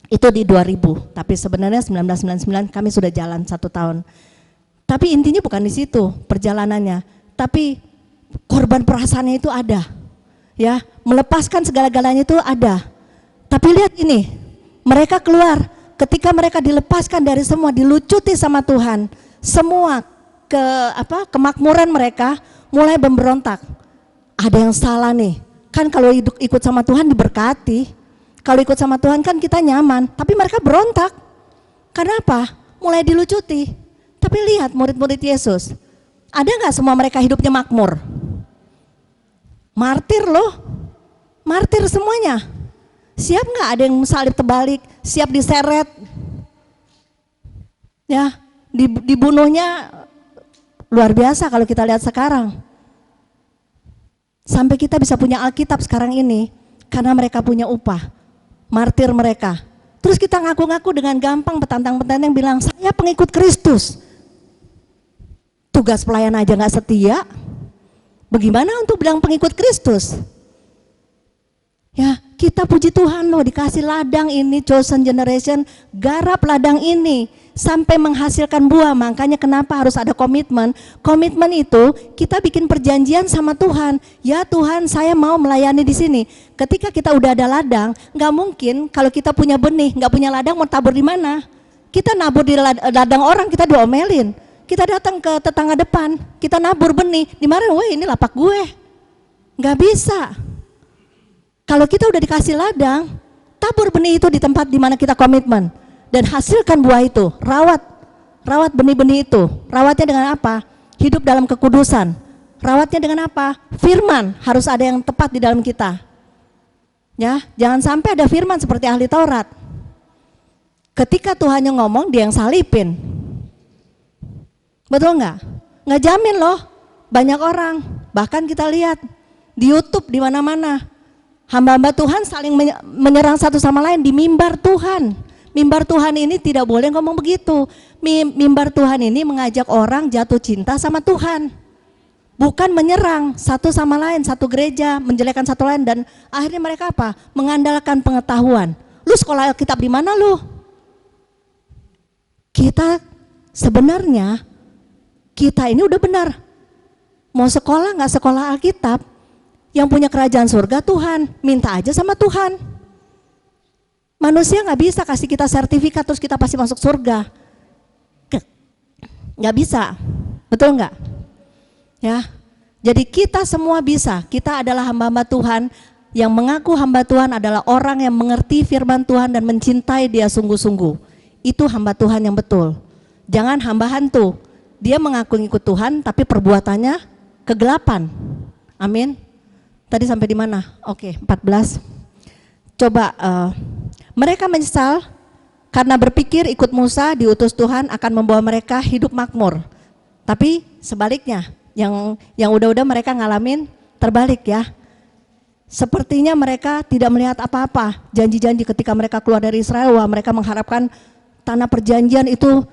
itu di 2000. Tapi sebenarnya 1999 kami sudah jalan 1 tahun. Tapi intinya bukan di situ perjalanannya, tapi korban perasaannya itu ada. Ya, melepaskan segala-galanya itu ada. Tapi lihat ini, mereka keluar ketika mereka dilepaskan dari semua, dilucuti sama Tuhan, semua kemakmuran mereka mulai memberontak. Ada yang salah nih, kan kalau ikut sama Tuhan diberkati, kalau ikut sama Tuhan kan kita nyaman, tapi mereka berontak. Kenapa? Mulai dilucuti. Tapi lihat murid-murid Yesus, ada nggak semua mereka hidupnya makmur? Martir loh, martir semuanya. Siap nggak ada yang salib terbalik, siap diseret, ya dibunuhnya luar biasa kalau kita lihat sekarang. Sampai kita bisa punya Alkitab sekarang ini karena mereka punya upah. martir mereka. Terus kita ngaku-ngaku dengan gampang petantang-petantang bilang, saya pengikut Kristus. Tugas pelayan aja nggak setia, bagaimana untuk bilang pengikut Kristus? Ya, kita puji Tuhan loh, dikasih ladang ini, chosen generation, garap ladang ini sampai menghasilkan buah. Makanya kenapa harus ada komitmen? Komitmen itu kita bikin perjanjian sama Tuhan. Ya Tuhan, saya mau melayani di sini. Ketika kita udah ada ladang, nggak mungkin kalau kita punya benih, nggak punya ladang mau tabur di mana? Kita nabur di ladang orang, kita diomelin. Kita datang ke tetangga depan, kita nabur benih, di mana? Wah, ini lapak gue. Nggak bisa. Kalau kita udah dikasih ladang, tabur benih itu di tempat di mana kita komitmen dan hasilkan buah itu. Rawat benih-benih itu. Rawatnya dengan apa? Hidup dalam kekudusan. Rawatnya dengan apa? Firman, harus ada yang tepat di dalam kita. Ya, jangan sampai ada firman seperti ahli Taurat. Ketika Tuhan yang ngomong, dia yang salipin. Betul nggak? Nggak jamin loh. Banyak orang, bahkan kita lihat di YouTube di mana-mana. Hamba-hamba Tuhan saling menyerang satu sama lain di mimbar Tuhan. Mimbar Tuhan ini tidak boleh ngomong begitu. Mimbar Tuhan ini mengajak orang jatuh cinta sama Tuhan. Bukan menyerang satu sama lain, satu gereja, menjelekkan satu lain, dan akhirnya mereka apa? Mengandalkan pengetahuan. Lu sekolah Alkitab di mana lu? Kita sebenarnya, kita ini udah benar. Mau sekolah nggak sekolah Alkitab, yang punya kerajaan surga Tuhan, minta aja sama Tuhan. Manusia nggak bisa kasih kita sertifikat terus kita pasti masuk surga, nggak bisa, betul nggak? Ya, jadi kita semua bisa. Kita adalah hamba-hamba Tuhan. Yang mengaku hamba Tuhan adalah orang yang mengerti firman Tuhan dan mencintai Dia sungguh-sungguh. Itu hamba Tuhan yang betul. Jangan hamba hantu. Dia mengaku ngikut Tuhan tapi perbuatannya kegelapan. Amin. Tadi sampai di mana? Oke, 14. Coba, mereka menyesal karena berpikir ikut Musa diutus Tuhan akan membawa mereka hidup makmur. Tapi sebaliknya, yang udah-udah mereka ngalamin terbalik ya. Sepertinya mereka tidak melihat apa-apa. Janji-janji ketika mereka keluar dari Israel, wah, mereka mengharapkan tanah perjanjian itu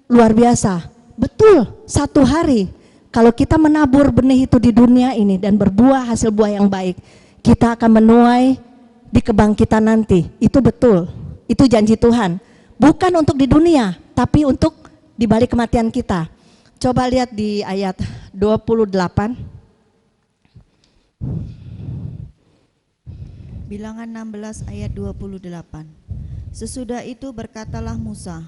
luar biasa. Betul, satu hari. Kalau kita menabur benih itu di dunia ini dan berbuah hasil buah yang baik, kita akan menuai di kebangkitan nanti. Itu betul, itu janji Tuhan. Bukan untuk di dunia, tapi untuk di balik kematian kita. Coba lihat di ayat 28. Bilangan 16 ayat 28. Sesudah itu berkatalah Musa,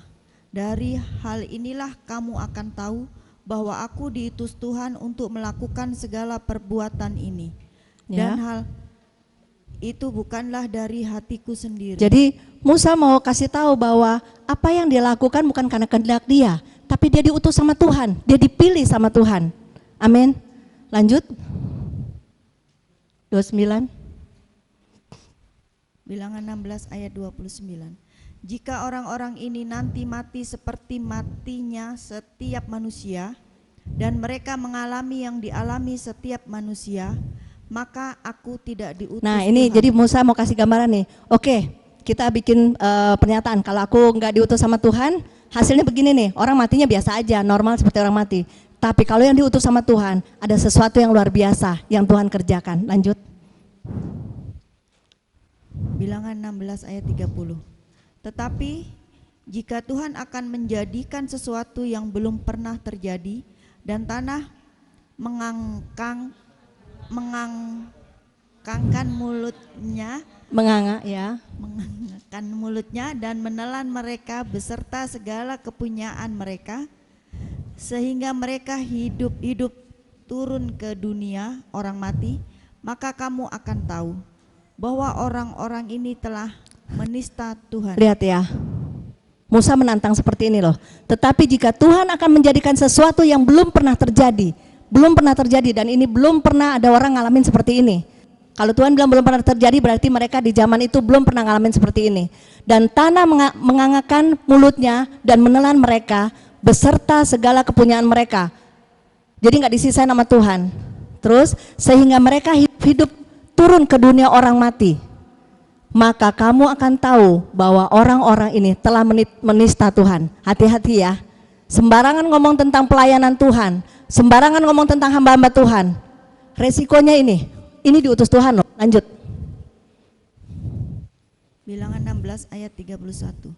dari hal inilah kamu akan tahu bahwa aku diutus Tuhan untuk melakukan segala perbuatan ini. Dan hal itu bukanlah dari hatiku sendiri. Jadi Musa mau kasih tahu bahwa apa yang dia lakukan bukan karena kehendak dia, tapi dia diutus sama Tuhan, dia dipilih sama Tuhan. Amin. Lanjut. 29. Bilangan 16 ayat 29. Jika orang-orang ini nanti mati seperti matinya setiap manusia, dan mereka mengalami yang dialami setiap manusia, maka aku tidak diutus. Nah ini Tuhan. Jadi Musa mau kasih gambaran nih. Oke, kita bikin pernyataan, kalau aku nggak diutus sama Tuhan, hasilnya begini nih, orang matinya biasa aja, normal seperti orang mati. Tapi kalau yang diutus sama Tuhan, ada sesuatu yang luar biasa yang Tuhan kerjakan. Lanjut. Bilangan 16 ayat 30. Tetapi jika Tuhan akan menjadikan sesuatu yang belum pernah terjadi dan tanah mengangkangkan mulutnya, mengangkatkan mulutnya dan menelan mereka beserta segala kepunyaan mereka, sehingga mereka hidup turun ke dunia orang mati, maka kamu akan tahu bahwa orang-orang ini telah menista Tuhan. Lihat ya, Musa menantang seperti ini loh. Tetapi jika Tuhan akan menjadikan sesuatu yang belum pernah terjadi dan ini belum pernah ada orang ngalamin seperti ini. Kalau Tuhan bilang belum pernah terjadi, berarti mereka di zaman itu belum pernah ngalamin seperti ini. Dan tanah mengangkatkan mulutnya dan menelan mereka beserta segala kepunyaan mereka. Jadi nggak disisain sama Tuhan. Terus sehingga mereka hidup turun ke dunia orang mati. maka kamu akan tahu bahwa orang-orang ini telah menista Tuhan. Hati-hati ya. Sembarangan ngomong tentang pelayanan Tuhan, sembarangan ngomong tentang hamba-hamba Tuhan. Resikonya ini diutus Tuhan loh. Lanjut. Bilangan 16 ayat 31.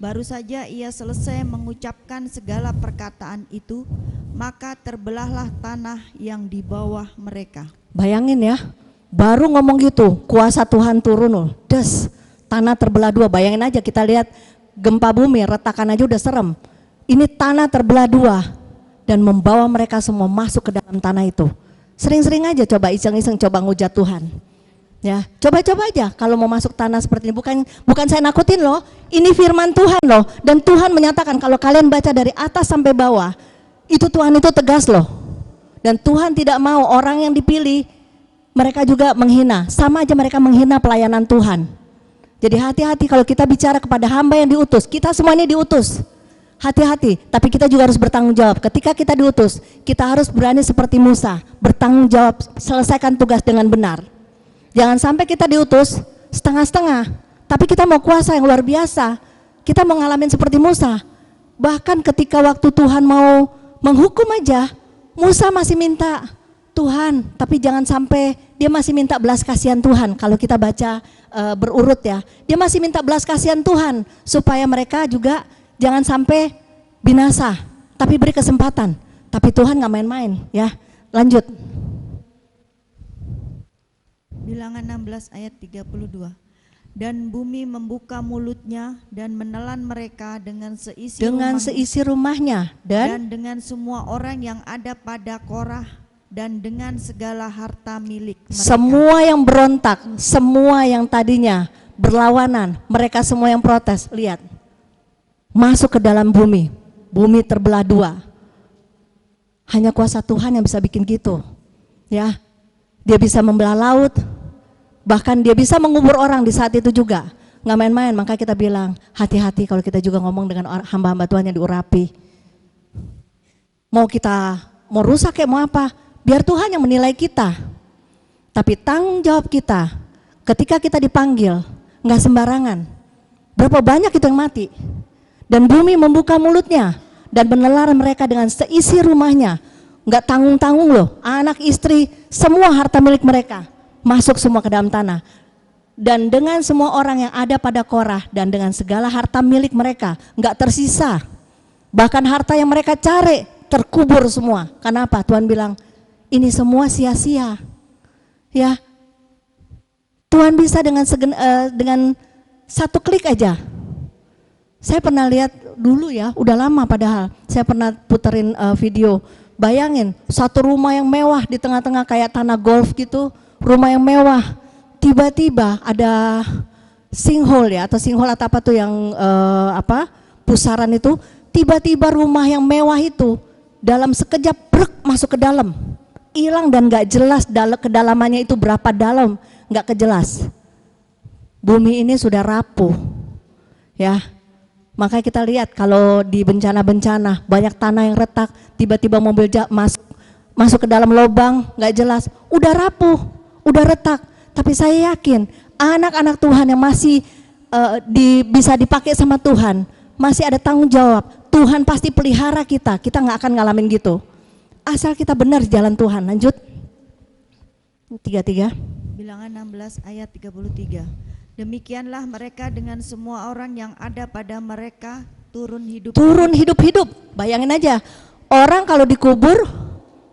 Baru saja ia selesai mengucapkan segala perkataan itu, maka terbelahlah tanah yang di bawah mereka. Bayangin ya, baru ngomong gitu, kuasa Tuhan turun loh. Des, tanah terbelah dua. Bayangin aja, kita lihat gempa bumi, retakan aja udah serem. Ini tanah terbelah dua dan membawa mereka semua masuk ke dalam tanah itu. Sering-sering aja coba iseng-iseng coba ngujat Tuhan. Ya, coba-coba aja kalau mau masuk tanah seperti ini. Bukan saya nakutin loh, ini firman Tuhan loh. Dan Tuhan menyatakan kalau kalian baca dari atas sampai bawah, itu Tuhan itu tegas loh. Dan Tuhan tidak mau orang yang dipilih, mereka juga menghina. Sama aja mereka menghina pelayanan Tuhan. Jadi hati-hati kalau kita bicara kepada hamba yang diutus, kita semua ini diutus. Hati-hati, tapi kita juga harus bertanggung jawab. Ketika kita diutus, kita harus berani seperti Musa, bertanggung jawab, selesaikan tugas dengan benar. Jangan sampai kita diutus setengah-setengah, tapi kita mau kuasa yang luar biasa. Kita mau ngalamin seperti Musa. Bahkan ketika waktu Tuhan mau menghukum aja, Musa masih minta Tuhan, tapi jangan sampai dia masih minta belas kasihan Tuhan. Kalau kita baca berurut ya, dia masih minta belas kasihan Tuhan supaya mereka juga jangan sampai binasa, tapi beri kesempatan. Tapi Tuhan nggak main-main ya. Lanjut. Bilangan 16 ayat 32. Dan bumi membuka mulutnya dan menelan mereka dengan seisi rumahnya dan dengan semua orang yang ada pada Korah dan dengan segala harta milik mereka. Semua yang berontak, semua yang tadinya berlawanan, mereka semua yang protes, lihat, masuk ke dalam bumi, bumi terbelah dua. Hanya kuasa Tuhan yang bisa bikin gitu, ya. Dia bisa membelah laut, bahkan dia bisa mengubur orang di saat itu juga. Nggak main-main, maka kita bilang hati-hati kalau kita juga ngomong dengan hamba-hamba Tuhan yang diurapi. Mau rusak kayak mau apa, biar Tuhan yang menilai kita. Tapi tanggung jawab kita ketika kita dipanggil, nggak sembarangan. Berapa banyak itu yang mati. Dan bumi membuka mulutnya dan menelan mereka dengan seisi rumahnya. Nggak tanggung-tanggung loh, anak istri, semua harta milik mereka masuk semua ke dalam tanah. Dan dengan semua orang yang ada pada Korah dan dengan segala harta milik mereka, nggak tersisa. Bahkan harta yang mereka cari terkubur semua. Karena apa? Tuhan bilang, ini semua sia-sia. Ya, Tuhan bisa dengan satu klik aja. Saya pernah lihat dulu ya, udah lama padahal. Saya pernah puterin video. Bayangin, satu rumah yang mewah di tengah-tengah kayak tanah golf gitu, rumah yang mewah. Tiba-tiba ada sinkhole ya, atau sinkhole atau apa tuh yang pusaran itu. Tiba-tiba rumah yang mewah itu dalam sekejap brek masuk ke dalam, hilang dan nggak jelas kedalamannya itu berapa dalam, nggak kejelas. Bumi ini sudah rapuh, ya. Makanya kita lihat kalau di bencana-bencana banyak tanah yang retak, tiba-tiba mobil masuk ke dalam lubang, nggak jelas, udah rapuh, udah retak. Tapi saya yakin anak-anak Tuhan yang masih bisa dipakai sama Tuhan, masih ada tanggung jawab. Tuhan pasti pelihara kita nggak akan ngalamin gitu. Asal kita benar di jalan Tuhan. Lanjut. 33. Bilangan 16 ayat 33. Demikianlah mereka dengan semua orang yang ada pada mereka turun hidup-hidup. Bayangin aja, orang kalau dikubur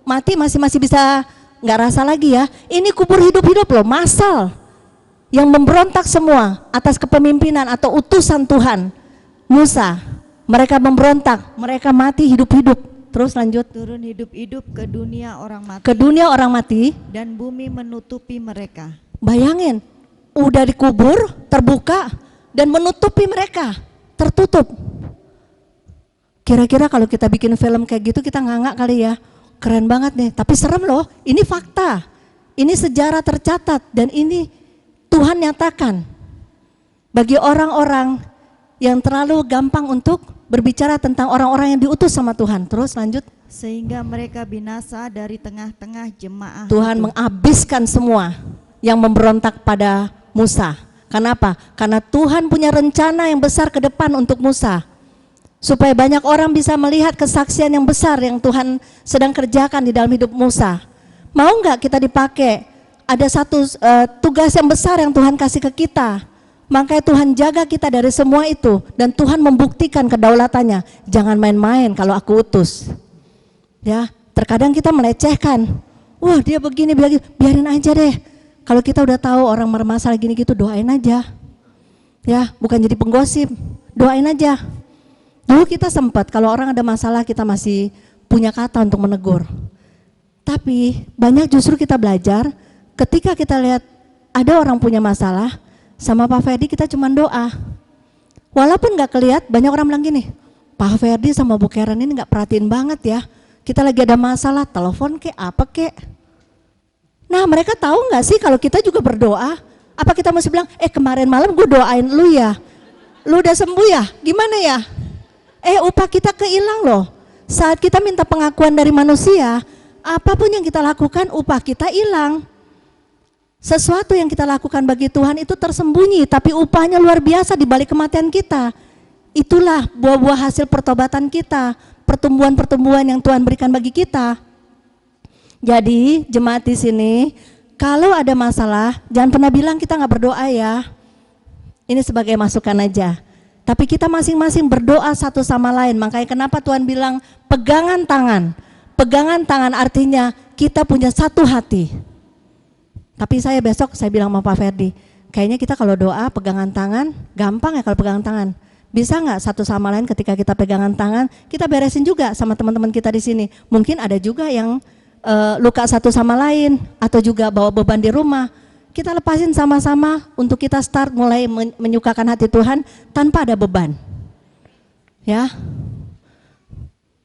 mati masih bisa nggak rasa lagi ya. Ini kubur hidup-hidup loh, massal yang memberontak semua atas kepemimpinan atau utusan Tuhan Musa. Mereka memberontak, mereka mati hidup-hidup. Terus lanjut. Turun hidup-hidup ke dunia orang mati. Ke dunia orang mati. Dan bumi menutupi mereka. Bayangin, udah dikubur, terbuka, dan menutupi mereka, tertutup. Kira-kira kalau kita bikin film kayak gitu kita nganga kali ya, keren banget nih, tapi serem loh, ini fakta, ini sejarah tercatat, dan ini Tuhan nyatakan. Bagi orang-orang yang terlalu gampang untuk berbicara tentang orang-orang yang diutus sama Tuhan. Terus lanjut. Sehingga mereka binasa dari tengah-tengah jemaah. Tuhan menghabiskan semua yang memberontak pada Musa. Kenapa? Karena Tuhan punya rencana yang besar ke depan untuk Musa. Supaya banyak orang bisa melihat kesaksian yang besar yang Tuhan sedang kerjakan di dalam hidup Musa. Mau nggak kita dipakai? Ada satu tugas yang besar yang Tuhan kasih ke kita. Makanya Tuhan jaga kita dari semua itu. Dan Tuhan membuktikan kedaulatannya. Jangan main-main kalau aku utus. Ya, terkadang kita melecehkan. Wah, dia begini, biarin aja deh. Kalau kita udah tahu orang bermasalah gini gitu, doain aja. Ya, bukan jadi penggosip. Doain aja. Dulu kita sempat kalau orang ada masalah kita masih punya kata untuk menegur. Tapi banyak justru kita belajar ketika kita lihat ada orang punya masalah, sama Pak Ferdi kita cuma doa. Walaupun gak kelihat, banyak orang bilang gini, Pak Ferdi sama Bu Karen ini gak perhatiin banget ya. Kita lagi ada masalah, telepon kek, apa kek. Nah mereka tahu gak sih kalau kita juga berdoa? Apa kita mesti bilang, kemarin malam gue doain lu ya, lu udah sembuh ya, gimana ya? Upah kita keilang loh. Saat kita minta pengakuan dari manusia, apapun yang kita lakukan upah kita hilang. Sesuatu yang kita lakukan bagi Tuhan itu tersembunyi, tapi upahnya luar biasa di balik kematian kita. Itulah buah-buah hasil pertobatan kita, pertumbuhan-pertumbuhan yang Tuhan berikan bagi kita. Jadi jemaat di sini, kalau ada masalah, jangan pernah bilang kita nggak berdoa ya. Ini sebagai masukan aja. Tapi kita masing-masing berdoa satu sama lain. Makanya kenapa Tuhan bilang pegangan tangan. Pegangan tangan artinya kita punya satu hati. Tapi besok saya bilang sama Pak Ferdi, kayaknya kita kalau doa pegangan tangan, gampang ya kalau pegangan tangan. Bisa nggak satu sama lain ketika kita pegangan tangan, kita beresin juga sama teman-teman kita di sini. Mungkin ada juga yang luka satu sama lain, atau juga bawa beban di rumah. Kita lepasin sama-sama untuk kita start mulai menyukakan hati Tuhan tanpa ada beban. Ya.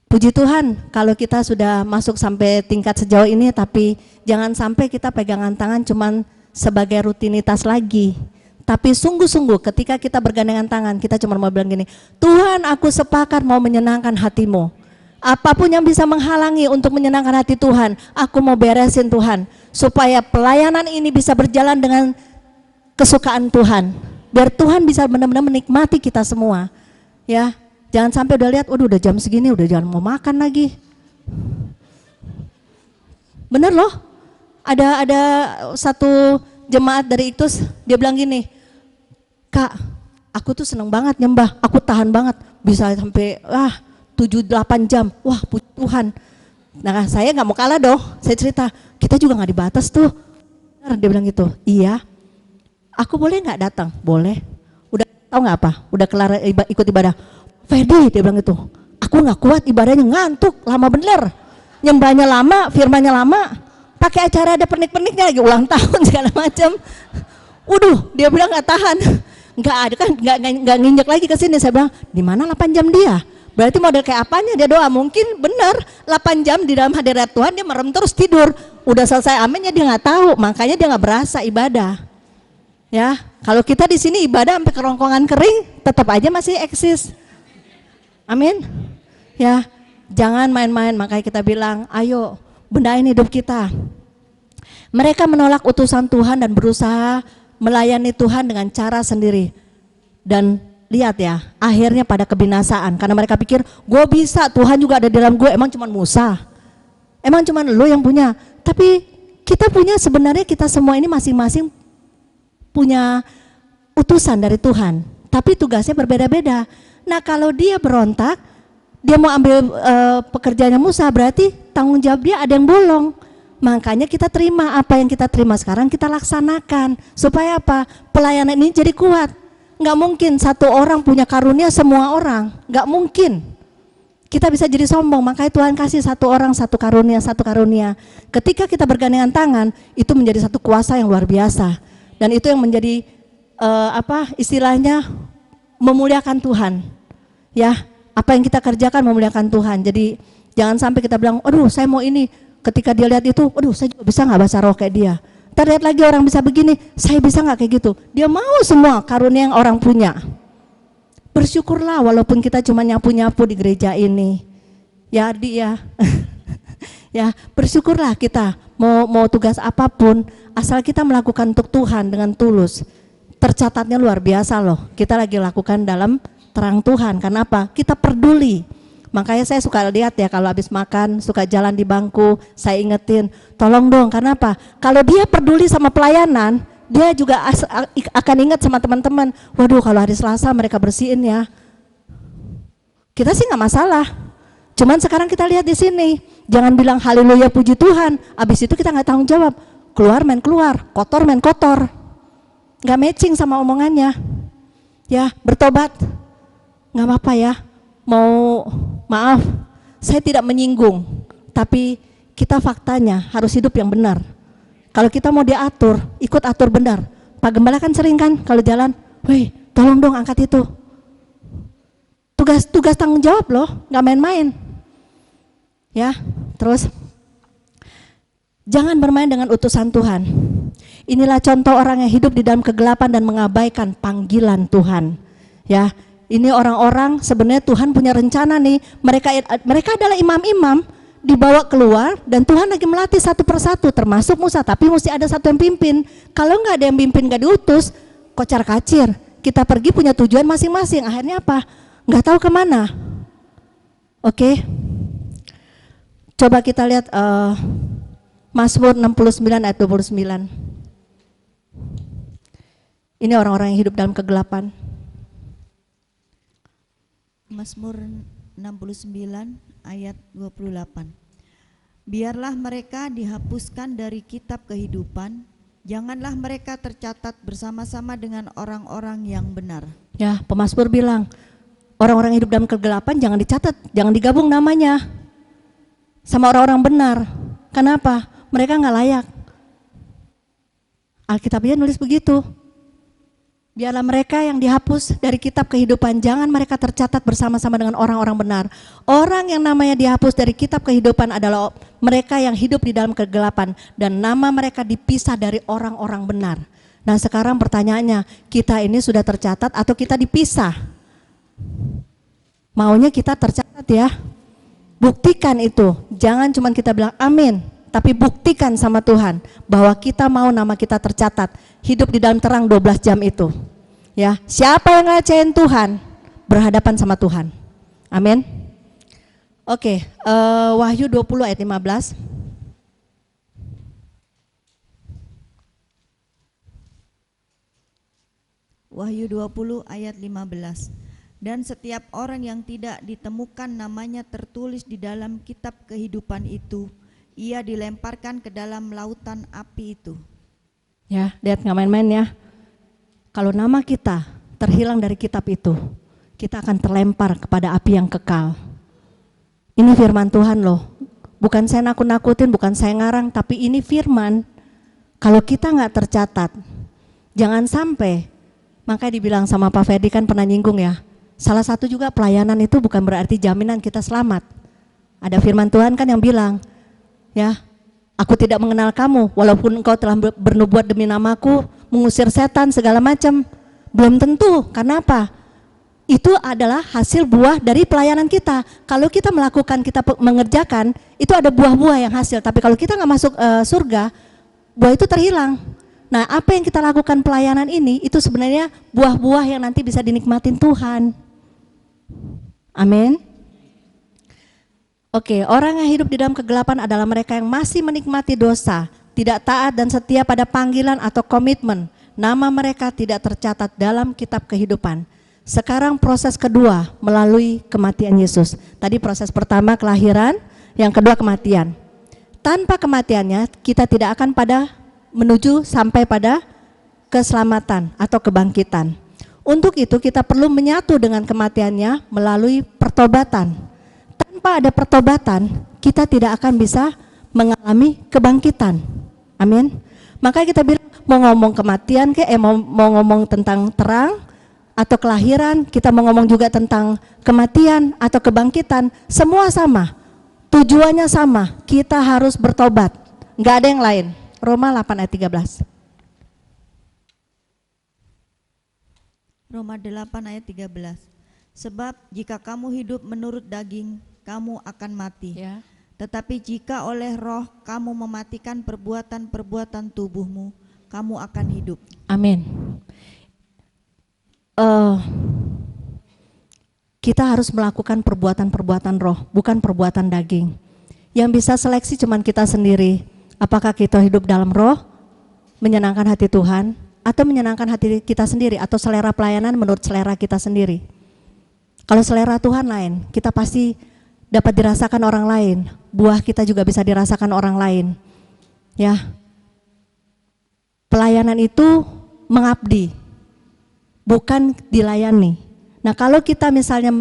Puji Tuhan kalau kita sudah masuk sampai tingkat sejauh ini, tapi jangan sampai kita pegangan tangan cuman sebagai rutinitas lagi. Tapi sungguh-sungguh ketika kita bergandengan tangan, kita cuma mau bilang gini, Tuhan aku sepakat mau menyenangkan hatimu. Apapun yang bisa menghalangi untuk menyenangkan hati Tuhan, aku mau beresin Tuhan. Supaya pelayanan ini bisa berjalan dengan kesukaan Tuhan. Biar Tuhan bisa benar-benar menikmati kita semua. Ya. Jangan sampai udah lihat, udah jam segini, udah jangan mau makan lagi. Bener loh, ada satu jemaat dari Iktus, dia bilang gini, Kak, aku tuh seneng banget nyembah, aku tahan banget, bisa sampai 7-8 jam, wah puji Tuhan. Nah saya gak mau kalah dong, saya cerita, kita juga gak dibatas tuh. Dia bilang gitu, iya, aku boleh gak datang? Boleh. Udah tahu gak apa? Udah kelar ikut ibadah. Ferdi, dia bilang gitu, aku gak kuat ibadahnya, ngantuk, lama bener, nyembahnya lama, firmannya lama, pakai acara ada pernik-perniknya lagi, ulang tahun segala macam. Dia bilang gak tahan, gak ada kan, gak nginjek lagi ke sini. Saya bilang, di mana 8 jam dia? Berarti model kayak apanya dia doa? Mungkin bener 8 jam di dalam hadirat Tuhan dia merem terus tidur. Udah selesai aminnya dia gak tahu, makanya dia gak berasa ibadah. Ya, kalau kita di sini ibadah sampai kerongkongan kering, tetap aja masih eksis. Amin. Ya, jangan main-main. Makanya kita bilang, ayo benahin hidup kita. Mereka menolak utusan Tuhan dan berusaha melayani Tuhan dengan cara sendiri. Dan lihat ya, akhirnya pada kebinasaan. Karena mereka pikir, gue bisa, Tuhan juga ada di dalam gue. Emang cuma Musa? Emang cuma lo yang punya? Tapi kita punya, sebenarnya kita semua ini masing-masing punya utusan dari Tuhan. Tapi tugasnya berbeda-beda. Nah kalau dia berontak, dia mau ambil pekerjaannya Musa, berarti tanggung jawab dia ada yang bolong. Makanya kita terima apa yang kita terima sekarang, kita laksanakan. Supaya apa? Pelayanan ini jadi kuat. Nggak mungkin satu orang punya karunia semua orang, nggak mungkin. Kita bisa jadi sombong, makanya Tuhan kasih satu orang satu karunia, satu karunia. Ketika kita bergandengan tangan, itu menjadi satu kuasa yang luar biasa. Dan itu yang menjadi istilahnya memuliakan Tuhan. Ya, apa yang kita kerjakan memuliakan Tuhan. Jadi jangan sampai kita bilang, aduh saya mau ini. Ketika dia lihat itu, aduh saya juga bisa nggak bahasa roh kayak dia. Terlihat lagi orang bisa begini, saya bisa nggak kayak gitu. Dia mau semua karunia yang orang punya. Bersyukurlah walaupun kita cuma nyapu-nyapu di gereja ini. Ya dia, ya bersyukurlah kita mau tugas apapun, asal kita melakukan untuk Tuhan dengan tulus. tercatatnya luar biasa loh. Kita lagi lakukan dalam terang Tuhan. Kenapa? Kita peduli. Makanya saya suka lihat ya kalau habis makan, suka jalan di bangku, saya ingetin, tolong dong, kenapa? Kalau dia peduli sama pelayanan, dia juga akan ingat sama teman-teman, waduh kalau hari Selasa mereka bersihin ya. Kita sih nggak masalah. Cuman sekarang kita lihat di sini, jangan bilang haleluya puji Tuhan, habis itu kita nggak tanggung jawab. Keluar main keluar, kotor main kotor. Nggak matching sama omongannya. Ya, bertobat. Nggak apa-apa ya, maaf, saya tidak menyinggung, tapi kita faktanya harus hidup yang benar. Kalau kita mau diatur, ikut atur benar. Pak Gembala kan sering kan kalau jalan, woi tolong dong angkat itu. Tugas tanggung jawab loh, nggak main-main. Ya, terus jangan bermain dengan utusan Tuhan. Inilah contoh orang yang hidup di dalam kegelapan dan mengabaikan panggilan Tuhan. Ya, ini orang-orang sebenarnya Tuhan punya rencana nih. Mereka adalah imam-imam, dibawa keluar dan Tuhan lagi melatih satu persatu, termasuk Musa. Tapi mesti ada satu yang pimpin. Kalau nggak ada yang pimpin, nggak diutus, kocar kacir. Kita pergi punya tujuan masing-masing. Akhirnya apa? Nggak tahu kemana. Oke. Coba kita lihat Mazmur 69 ayat 29. Ini orang-orang yang hidup dalam kegelapan. Mazmur 69 ayat 28. Biarlah mereka dihapuskan dari kitab kehidupan, janganlah mereka tercatat bersama-sama dengan orang-orang yang benar. Ya, pemazmur bilang, orang-orang hidup dalam kegelapan jangan dicatat, jangan digabung namanya sama orang-orang benar. Kenapa? Mereka nggak layak. Alkitabnya nulis begitu. Biarlah mereka yang dihapus dari kitab kehidupan, jangan mereka tercatat bersama-sama dengan orang-orang benar. Orang yang namanya dihapus dari kitab kehidupan adalah mereka yang hidup di dalam kegelapan dan nama mereka dipisah dari orang-orang benar. Nah sekarang pertanyaannya, kita ini sudah tercatat atau kita dipisah? Maunya kita tercatat ya. Buktikan itu, jangan cuma kita bilang amin, tapi buktikan sama Tuhan bahwa kita mau nama kita tercatat, hidup di dalam terang 12 jam itu. Ya, siapa yang ngecewain Tuhan berhadapan sama Tuhan. Amin. Oke, Wahyu 20 ayat 15. Wahyu 20 ayat 15. Dan setiap orang yang tidak ditemukan namanya tertulis di dalam kitab kehidupan itu, ia dilemparkan ke dalam lautan api itu. Ya, lihat nggak main-main ya. Kalau nama kita terhilang dari kitab itu, kita akan terlempar kepada api yang kekal. Ini firman Tuhan loh. Bukan saya nakut-nakutin, bukan saya ngarang, tapi ini firman. Kalau kita nggak tercatat, jangan sampai. Makanya dibilang sama Pak Ferdi kan pernah nyinggung ya. Salah satu juga pelayanan itu bukan berarti jaminan kita selamat. Ada firman Tuhan kan yang bilang, ya, aku tidak mengenal kamu, walaupun engkau telah bernubuat demi namaku, mengusir setan segala macam. Belum tentu, karena apa? Itu adalah hasil buah dari pelayanan kita. Kalau kita melakukan, kita mengerjakan, itu ada buah-buah yang hasil. Tapi kalau kita nggak masuk surga, buah itu terhilang. Nah, apa yang kita lakukan pelayanan ini, itu sebenarnya buah-buah yang nanti bisa dinikmatin Tuhan. Amin. Oke, orang yang hidup di dalam kegelapan adalah mereka yang masih menikmati dosa, tidak taat dan setia pada panggilan atau komitmen. Nama mereka tidak tercatat dalam kitab kehidupan. Sekarang proses kedua melalui kematian Yesus. Tadi proses pertama kelahiran, yang kedua kematian. Tanpa kematiannya kita tidak akan menuju sampai pada keselamatan atau kebangkitan. Untuk itu kita perlu menyatu dengan kematiannya melalui pertobatan. Tanpa ada pertobatan, kita tidak akan bisa mengalami kebangkitan. Amin. Makanya kita bilang mau ngomong kematian mau ngomong tentang terang atau kelahiran, kita mau ngomong juga tentang kematian atau kebangkitan, semua sama. Tujuannya sama, kita harus bertobat. Enggak ada yang lain. Roma 8 ayat 13. Roma 8 ayat 13. Sebab jika kamu hidup menurut daging, kamu akan mati. Ya. Tetapi jika oleh roh kamu mematikan perbuatan-perbuatan tubuhmu, kamu akan hidup. Amin. eh, kita harus melakukan perbuatan-perbuatan roh, bukan perbuatan daging. Yang bisa seleksi cuman kita sendiri. Apakah kita hidup dalam roh, menyenangkan hati Tuhan, atau menyenangkan hati kita sendiri, atau selera pelayanan menurut selera kita sendiri. Kalau selera Tuhan lain, kita pasti dapat dirasakan orang lain. Buah kita juga bisa dirasakan orang lain. Ya, pelayanan itu mengabdi, bukan dilayani. Nah, kalau kita misalnya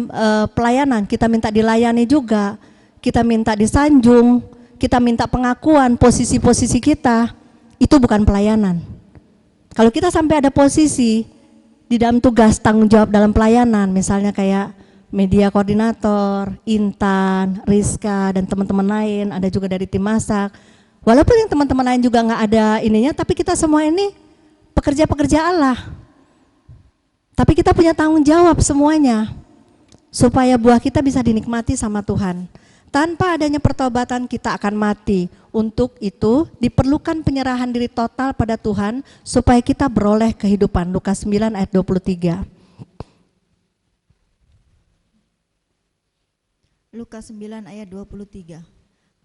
pelayanan, kita minta dilayani juga, kita minta disanjung, kita minta pengakuan posisi-posisi kita, itu bukan pelayanan. Kalau kita sampai ada posisi di dalam tugas tanggung jawab dalam pelayanan, misalnya kayak media koordinator, Intan, Rizka, dan teman-teman lain, ada juga dari tim masak. Walaupun yang teman-teman lain juga nggak ada ininya, tapi kita semua ini pekerja-pekerja Allah. Tapi kita punya tanggung jawab semuanya, supaya buah kita bisa dinikmati sama Tuhan. Tanpa adanya pertobatan kita akan mati. Untuk itu diperlukan penyerahan diri total pada Tuhan, supaya kita beroleh kehidupan. Lukas 9 ayat 23. Lukas 9 ayat 23.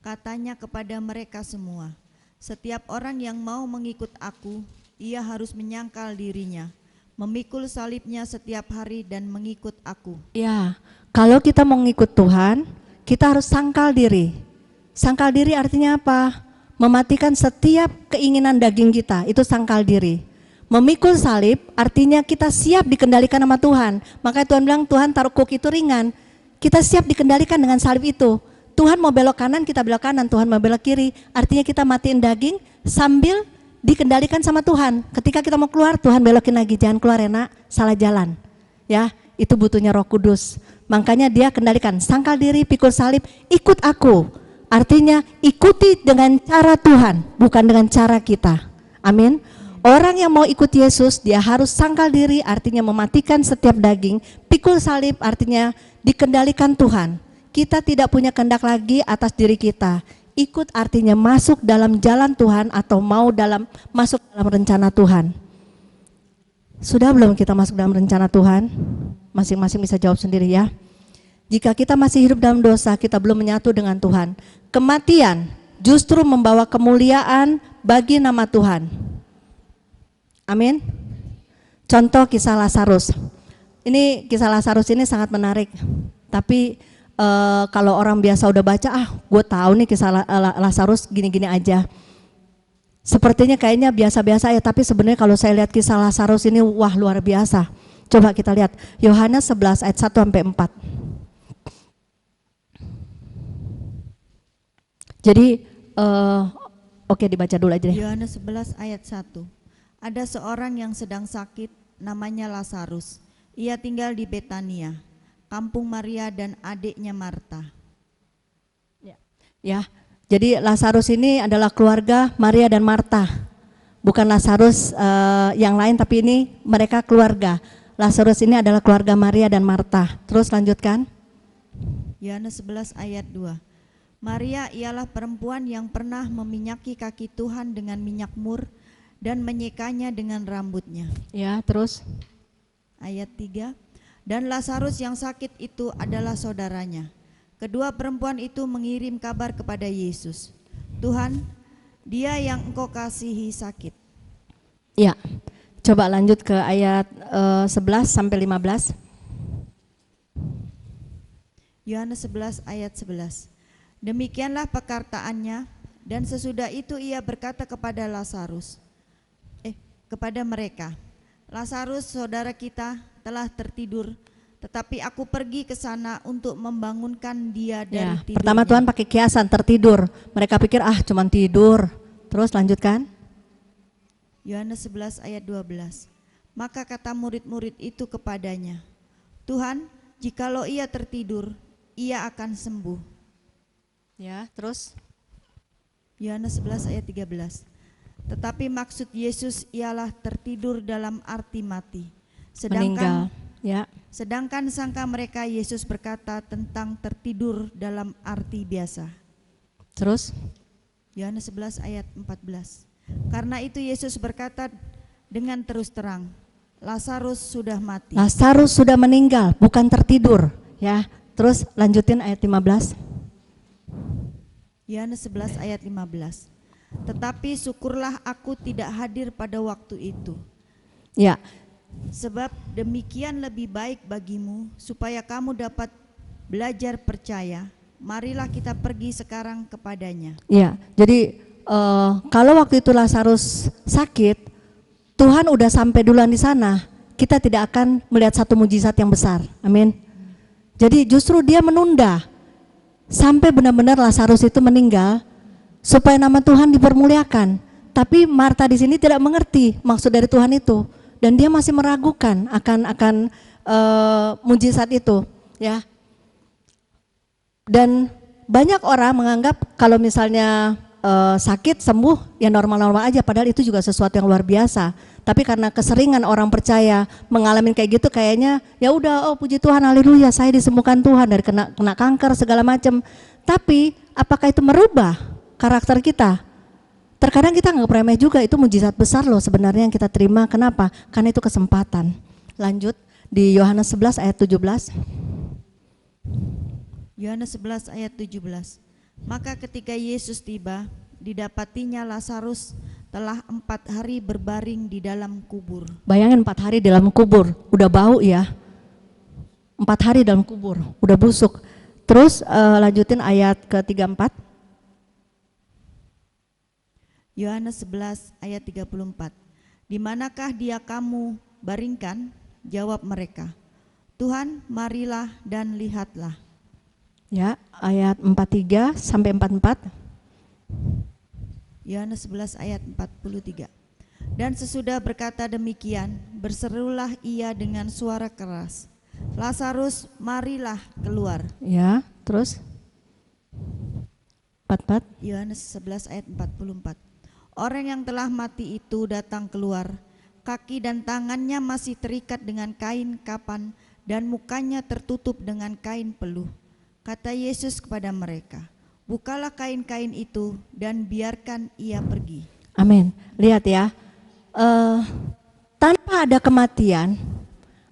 Katanya kepada mereka semua, setiap orang yang mau mengikut aku, ia harus menyangkal dirinya, memikul salibnya setiap hari dan mengikut aku. Ya, kalau kita mau ngikut Tuhan, kita harus sangkal diri. Sangkal diri artinya apa? Mematikan setiap keinginan daging kita, itu sangkal diri. Memikul salib artinya kita siap dikendalikan sama Tuhan. Makanya Tuhan bilang, Tuhan taruh kuk itu ringan. Kita siap dikendalikan dengan salib itu. Tuhan mau belok kanan, kita belok kanan. Tuhan mau belok kiri, artinya kita matiin daging sambil dikendalikan sama Tuhan. Ketika kita mau keluar, Tuhan belokin lagi, jangan keluar ya nak, salah jalan. Ya, itu butuhnya Roh Kudus. Makanya dia kendalikan, sangkal diri, pikul salib, ikut aku. Artinya ikuti dengan cara Tuhan, bukan dengan cara kita. Amin. Orang yang mau ikut Yesus, dia harus sangkal diri, artinya mematikan setiap daging. Pikul salib artinya dikendalikan Tuhan. Kita tidak punya kehendak lagi atas diri kita. Ikut artinya masuk dalam jalan Tuhan atau mau masuk dalam rencana Tuhan. Sudah belum kita masuk dalam rencana Tuhan? Masing-masing bisa jawab sendiri ya. Jika kita masih hidup dalam dosa, kita belum menyatu dengan Tuhan. Kematian justru membawa kemuliaan bagi nama Tuhan. Amin. Contoh kisah Lazarus. Ini kisah Lazarus ini sangat menarik. Tapi kalau orang biasa udah baca, gue tahu nih kisah Lazarus gini-gini aja. Sepertinya kayaknya biasa-biasa ya, tapi sebenarnya kalau saya lihat kisah Lazarus ini wah luar biasa. Coba kita lihat Yohanes 11 ayat 1 sampai 4. Jadi oke, dibaca dulu aja deh. Yohanes 11 ayat 1. Ada seorang yang sedang sakit, namanya Lazarus. Ia tinggal di Betania, kampung Maria dan adiknya Marta. Ya, jadi Lazarus ini adalah keluarga Maria dan Marta. Bukan Lazarus yang lain, tapi ini mereka keluarga. Lazarus ini adalah keluarga Maria dan Marta. Terus lanjutkan. Yohanes 11 ayat 2. Maria ialah perempuan yang pernah meminyaki kaki Tuhan dengan minyak mur dan menyekanya dengan rambutnya. Ya, terus. Ayat 3. Dan Lazarus yang sakit itu adalah saudaranya. Kedua perempuan itu mengirim kabar kepada Yesus. Tuhan, dia yang engkau kasihi sakit. Ya, coba lanjut ke ayat 11 sampai 15. Yohanes 11 ayat 11. Demikianlah perkataannya, dan sesudah itu ia berkata kepada kepada mereka, Lazarus saudara kita telah tertidur, tetapi aku pergi ke sana untuk membangunkan dia dari tidurnya. Pertama Tuhan pakai kiasan tertidur. Mereka pikir cuman tidur. Terus lanjutkan. Yohanes 11 ayat 12. Maka kata murid-murid itu kepadanya, Tuhan, jikalau ia tertidur, ia akan sembuh. Ya, terus. Yohanes 11 ayat 13. Tetapi maksud Yesus ialah tertidur dalam arti mati. Meninggal. Ya. Sedangkan sangka mereka Yesus berkata tentang tertidur dalam arti biasa. Terus. Yohanes 11 ayat 14. Karena itu Yesus berkata dengan terus terang, Lazarus sudah mati. Lazarus sudah meninggal, bukan tertidur, ya. Terus lanjutin ayat 15. Yohanes 11 ayat 15. Tetapi syukurlah aku tidak hadir pada waktu itu. Ya, Sebab demikian lebih baik bagimu supaya kamu dapat belajar percaya. Marilah kita pergi sekarang kepadanya. ya. Jadi kalau waktu itu Lazarus sakit, Tuhan udah sampai duluan di sana. Kita tidak akan melihat satu mujizat yang besar. Amin. Jadi justru dia menunda sampai benar-benar Lazarus itu meninggal supaya nama Tuhan dipermuliakan. Tapi Marta di sini tidak mengerti maksud dari Tuhan itu dan dia masih meragukan akan mujizat itu, ya. Dan banyak orang menganggap kalau misalnya sakit sembuh ya normal-normal aja, padahal itu juga sesuatu yang luar biasa. Tapi karena keseringan orang percaya mengalami kayak gitu, kayaknya ya udah, oh puji Tuhan, haleluya, saya disembuhkan Tuhan dari kena kanker segala macam. Tapi apakah itu merubah karakter kita? Terkadang kita nggak remeh juga, itu mujizat besar loh sebenarnya yang kita terima. Kenapa? Karena itu kesempatan. Lanjut di Yohanes 11 ayat 17. Yohanes 11 ayat 17. Maka ketika Yesus tiba, didapatinya Lazarus telah 4 hari berbaring di dalam kubur. Bayangin 4 hari di dalam kubur, udah bau ya. 4 hari dalam kubur, udah busuk. Terus lanjutin ayat ke-34. Yohanes 11 ayat 34. Di manakah dia kamu baringkan? Jawab mereka, Tuhan, marilah dan lihatlah. Ya, ayat 43 sampai 44. Yohanes 11 ayat 43. Dan sesudah berkata demikian, berserulah ia dengan suara keras, Lazarus, marilah keluar. Ya, terus 44. Yohanes 11 ayat 44. Orang yang telah mati itu datang keluar, kaki dan tangannya masih terikat dengan kain kapan dan mukanya tertutup dengan kain peluh. Kata Yesus kepada mereka, bukalah kain-kain itu dan biarkan ia pergi. Amin. Lihat ya, tanpa ada kematian,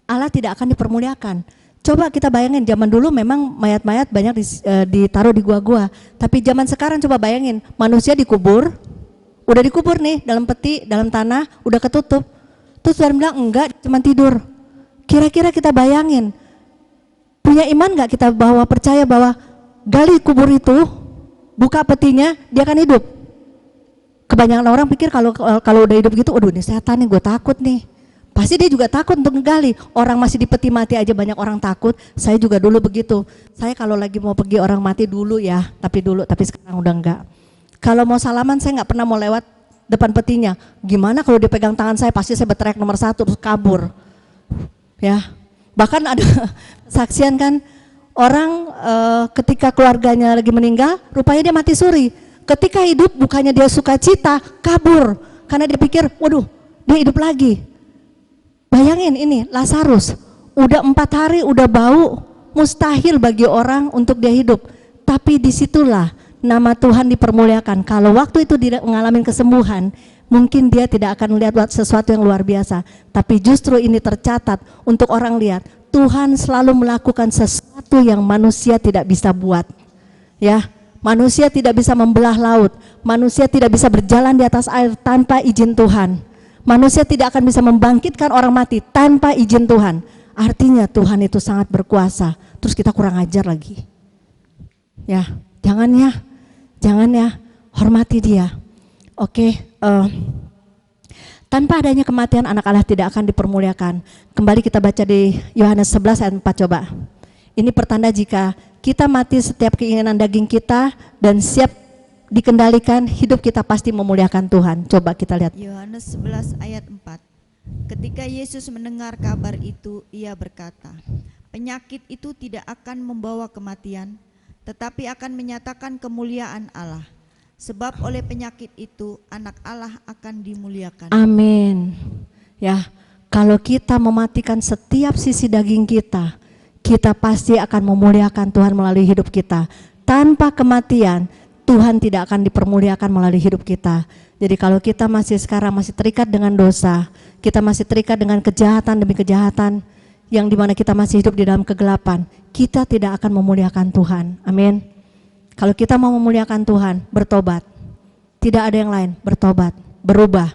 Allah tidak akan dipermuliakan. Coba kita bayangin, zaman dulu memang mayat-mayat banyak ditaruh di gua-gua. Tapi zaman sekarang coba bayangin, manusia dikubur, udah dikubur nih dalam peti, dalam tanah, udah ketutup. Terus Tuhan bilang enggak, cuma tidur. Kira-kira kita bayangin, punya iman enggak kita bahwa percaya bahwa gali kubur itu, buka petinya, dia akan hidup? Kebanyakan orang pikir kalau udah hidup gitu, aduh ini setan nih, gue takut nih. Pasti dia juga takut untuk menggali. Orang masih di peti mati aja banyak orang takut. Saya juga dulu begitu. Saya kalau lagi mau pergi orang mati dulu ya, tapi sekarang udah enggak. Kalau mau salaman saya nggak pernah mau lewat depan petinya. Gimana kalau dia pegang tangan saya, pasti saya berteriak nomor 1 terus kabur. Ya, bahkan ada saksian kan orang ketika keluarganya lagi meninggal, rupanya dia mati suri. Ketika hidup bukannya dia sukacita, kabur karena dia pikir, waduh, dia hidup lagi. Bayangin ini Lazarus, udah 4 hari udah bau, mustahil bagi orang untuk dia hidup. Tapi disitulah nama Tuhan dipermuliakan. Kalau waktu itu dia mengalami kesembuhan, mungkin dia tidak akan melihat sesuatu yang luar biasa. Tapi justru ini tercatat untuk orang lihat, Tuhan selalu melakukan sesuatu yang manusia tidak bisa buat. Ya, manusia tidak bisa membelah laut, manusia tidak bisa berjalan di atas air tanpa izin Tuhan. Manusia tidak akan bisa membangkitkan orang mati tanpa izin Tuhan. Artinya Tuhan itu sangat berkuasa. Terus kita kurang ajar lagi. Ya, jangan ya, hormati dia. Oke, tanpa adanya kematian anak Allah tidak akan dipermuliakan. Kembali kita baca di Yohanes 11 ayat 4 coba. Ini pertanda jika kita mati setiap keinginan daging kita dan siap dikendalikan, hidup kita pasti memuliakan Tuhan. Coba kita lihat. Yohanes 11 ayat 4. Ketika Yesus mendengar kabar itu, ia berkata, penyakit itu tidak akan membawa kematian, tetapi akan menyatakan kemuliaan Allah. Sebab oleh penyakit itu anak Allah akan dimuliakan. Amin. Ya, kalau kita mematikan setiap sisi daging kita, kita pasti akan memuliakan Tuhan melalui hidup kita. Tanpa kematian, Tuhan tidak akan dipermuliakan melalui hidup kita. Jadi kalau kita sekarang masih terikat dengan dosa, kita masih terikat dengan kejahatan demi kejahatan, yang dimana kita masih hidup di dalam kegelapan, kita tidak akan memuliakan Tuhan. Amin. Kalau kita mau memuliakan Tuhan, bertobat. Tidak ada yang lain, bertobat, berubah.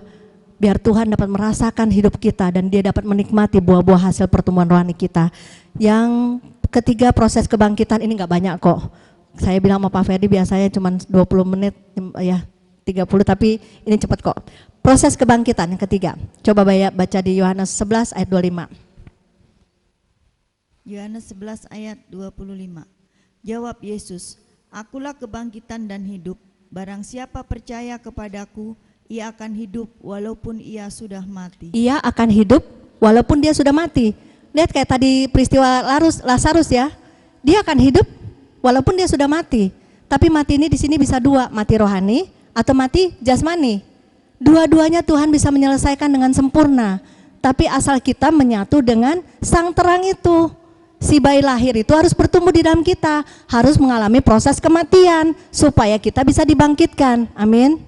Biar Tuhan dapat merasakan hidup kita dan dia dapat menikmati buah-buah hasil pertumbuhan rohani kita. Yang ketiga, proses kebangkitan ini gak banyak kok. Saya bilang sama Pak Ferdi biasanya cuma 20 menit, ya 30, tapi ini cepat kok. Proses kebangkitan yang ketiga. Coba baca di Yohanes 11 ayat 25. Yohanes 11 ayat 25. Jawab Yesus, "Akulah kebangkitan dan hidup. Barang siapa percaya kepadaku, ia akan hidup walaupun ia sudah mati." Ia akan hidup walaupun dia sudah mati. Lihat kayak tadi peristiwa Lazarus ya. Dia akan hidup walaupun dia sudah mati. Tapi mati ini di sini bisa dua, mati rohani atau mati jasmani. Dua-duanya Tuhan bisa menyelesaikan dengan sempurna. Tapi asal kita menyatu dengan sang terang itu. Si bayi lahir itu harus bertumbuh di dalam kita, harus mengalami proses kematian supaya kita bisa dibangkitkan. Amin.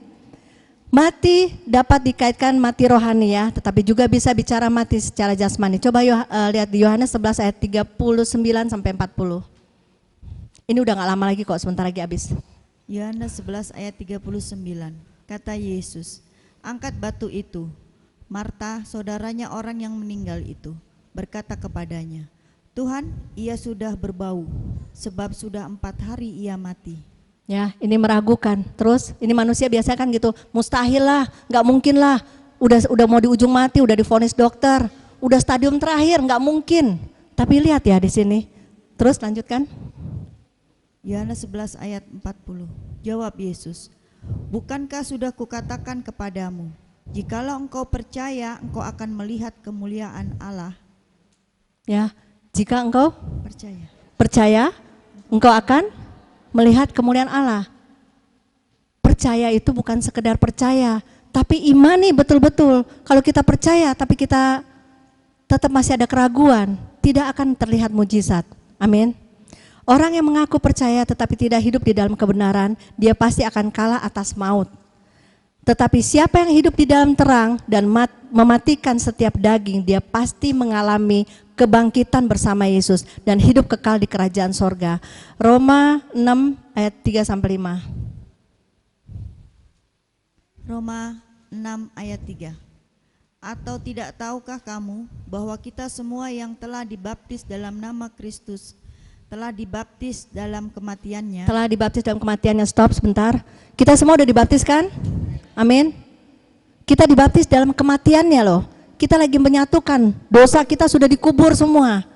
Mati dapat dikaitkan mati rohani ya, tetapi juga bisa bicara mati secara jasmani. Coba lihat di Yohanes 11 ayat 39 sampai 40. Ini udah gak lama lagi kok, sebentar lagi habis. Yohanes 11 ayat 39. Kata Yesus, "Angkat batu itu." Marta, saudaranya orang yang meninggal itu, berkata kepadanya, "Tuhan, ia sudah berbau, sebab sudah 4 hari ia mati." Ya, ini meragukan. Terus ini manusia biasa kan gitu, mustahil lah, nggak mungkin lah. Udah mau di ujung mati, udah divonis dokter, udah stadium terakhir, nggak mungkin. Tapi lihat ya di sini. Terus lanjutkan. Yohanes 11 ayat 40. Jawab Yesus, "Bukankah sudah kukatakan kepadamu, jikalau engkau percaya, engkau akan melihat kemuliaan Allah." Ya. Jika engkau percaya, engkau akan melihat kemuliaan Allah. Percaya itu bukan sekedar percaya, tapi imani betul-betul. Kalau kita percaya tapi kita tetap masih ada keraguan, tidak akan terlihat mujizat. Amin. Orang yang mengaku percaya tetapi tidak hidup di dalam kebenaran, dia pasti akan kalah atas maut. Tetapi siapa yang hidup di dalam terang dan mematikan setiap daging, dia pasti mengalami kebangkitan bersama Yesus dan hidup kekal di kerajaan sorga. Roma 6 ayat 3-5. Roma 6 ayat 3. Atau tidak tahukah kamu bahwa kita semua yang telah dibaptis dalam nama Kristus telah dibaptis dalam kematiannya? Telah dibaptis dalam kematiannya. Stop sebentar. Kita semua udah dibaptis kan? Amin. Kita dibaptis dalam kematiannya loh. Kita lagi menyatukan, dosa kita sudah dikubur semua.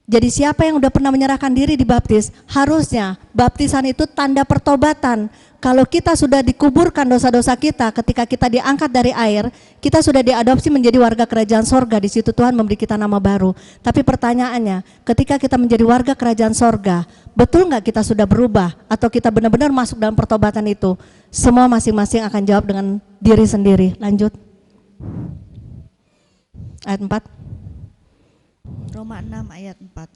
Jadi siapa yang udah pernah menyerahkan diri dibaptis, harusnya baptisan itu tanda pertobatan. Kalau kita sudah dikuburkan dosa-dosa kita, ketika kita diangkat dari air, kita sudah diadopsi menjadi warga kerajaan sorga. Di situ Tuhan memberi kita nama baru. Tapi pertanyaannya, ketika kita menjadi warga kerajaan sorga, betul nggak kita sudah berubah? Atau kita benar-benar masuk dalam pertobatan itu? Semua masing-masing akan jawab dengan diri sendiri. Lanjut. Ayat 4. Roma 6 ayat 4.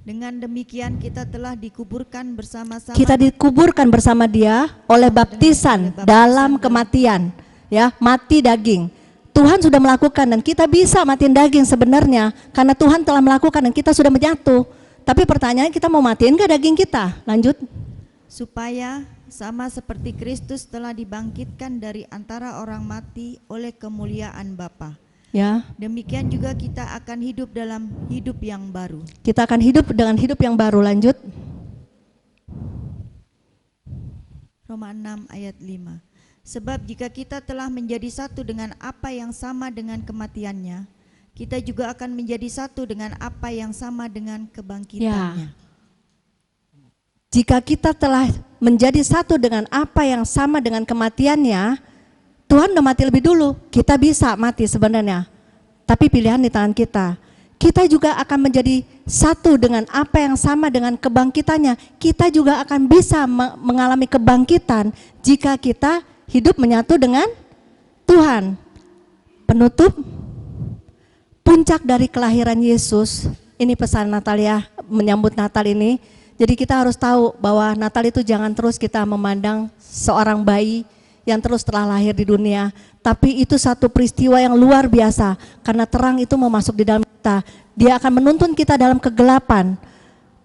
Dengan demikian kita telah dikuburkan bersama-sama. Kita dikuburkan bersama dia oleh baptisan dalam kematian. Ya, mati daging. Tuhan sudah melakukan dan kita bisa matiin daging sebenarnya karena Tuhan telah melakukan dan kita sudah menyatu. Tapi pertanyaannya, kita mau matiin gak daging kita? Lanjut. Supaya sama seperti Kristus telah dibangkitkan dari antara orang mati oleh kemuliaan Bapa. Ya. Demikian juga kita akan hidup dalam hidup yang baru. Kita akan hidup dengan hidup yang baru. Lanjut. Roma 6 ayat 5. Sebab jika kita telah menjadi satu dengan apa yang sama dengan kematiannya, kita juga akan menjadi satu dengan apa yang sama dengan kebangkitannya. Ya. Jika kita telah menjadi satu dengan apa yang sama dengan kematiannya, Tuhan udah mati lebih dulu, kita bisa mati sebenarnya. Tapi pilihan di tangan kita. Kita juga akan menjadi satu dengan apa yang sama dengan kebangkitannya. Kita juga akan bisa mengalami kebangkitan jika kita hidup menyatu dengan Tuhan. Penutup, puncak dari kelahiran Yesus, ini pesan Natal ya, menyambut Natal ini. Jadi kita harus tahu bahwa Natal itu jangan terus kita memandang seorang bayi yang terus telah lahir di dunia, tapi itu satu peristiwa yang luar biasa karena terang itu mau masuk di dalam kita. Dia akan menuntun kita dalam kegelapan.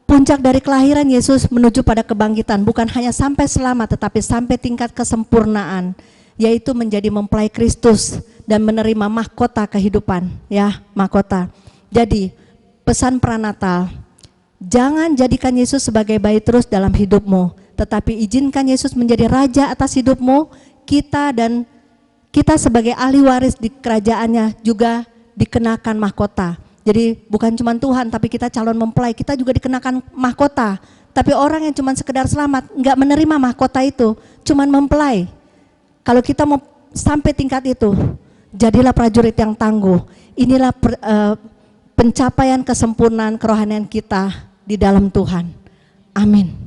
Puncak dari kelahiran Yesus menuju pada kebangkitan, bukan hanya sampai selamat tetapi sampai tingkat kesempurnaan, yaitu menjadi mempelai Kristus dan menerima mahkota kehidupan, ya, mahkota. Jadi pesan pranatal, jangan jadikan Yesus sebagai bayi terus dalam hidupmu, tetapi izinkan Yesus menjadi raja atas hidupmu. Kita dan kita sebagai ahli waris di kerajaannya juga dikenakan mahkota. Jadi bukan cuma Tuhan, tapi kita calon mempelai, kita juga dikenakan mahkota. Tapi orang yang cuma sekedar selamat, nggak menerima mahkota itu, cuma mempelai. Kalau kita mau sampai tingkat itu, jadilah prajurit yang tangguh. Inilah pencapaian kesempurnaan kerohanian kita di dalam Tuhan. Amin.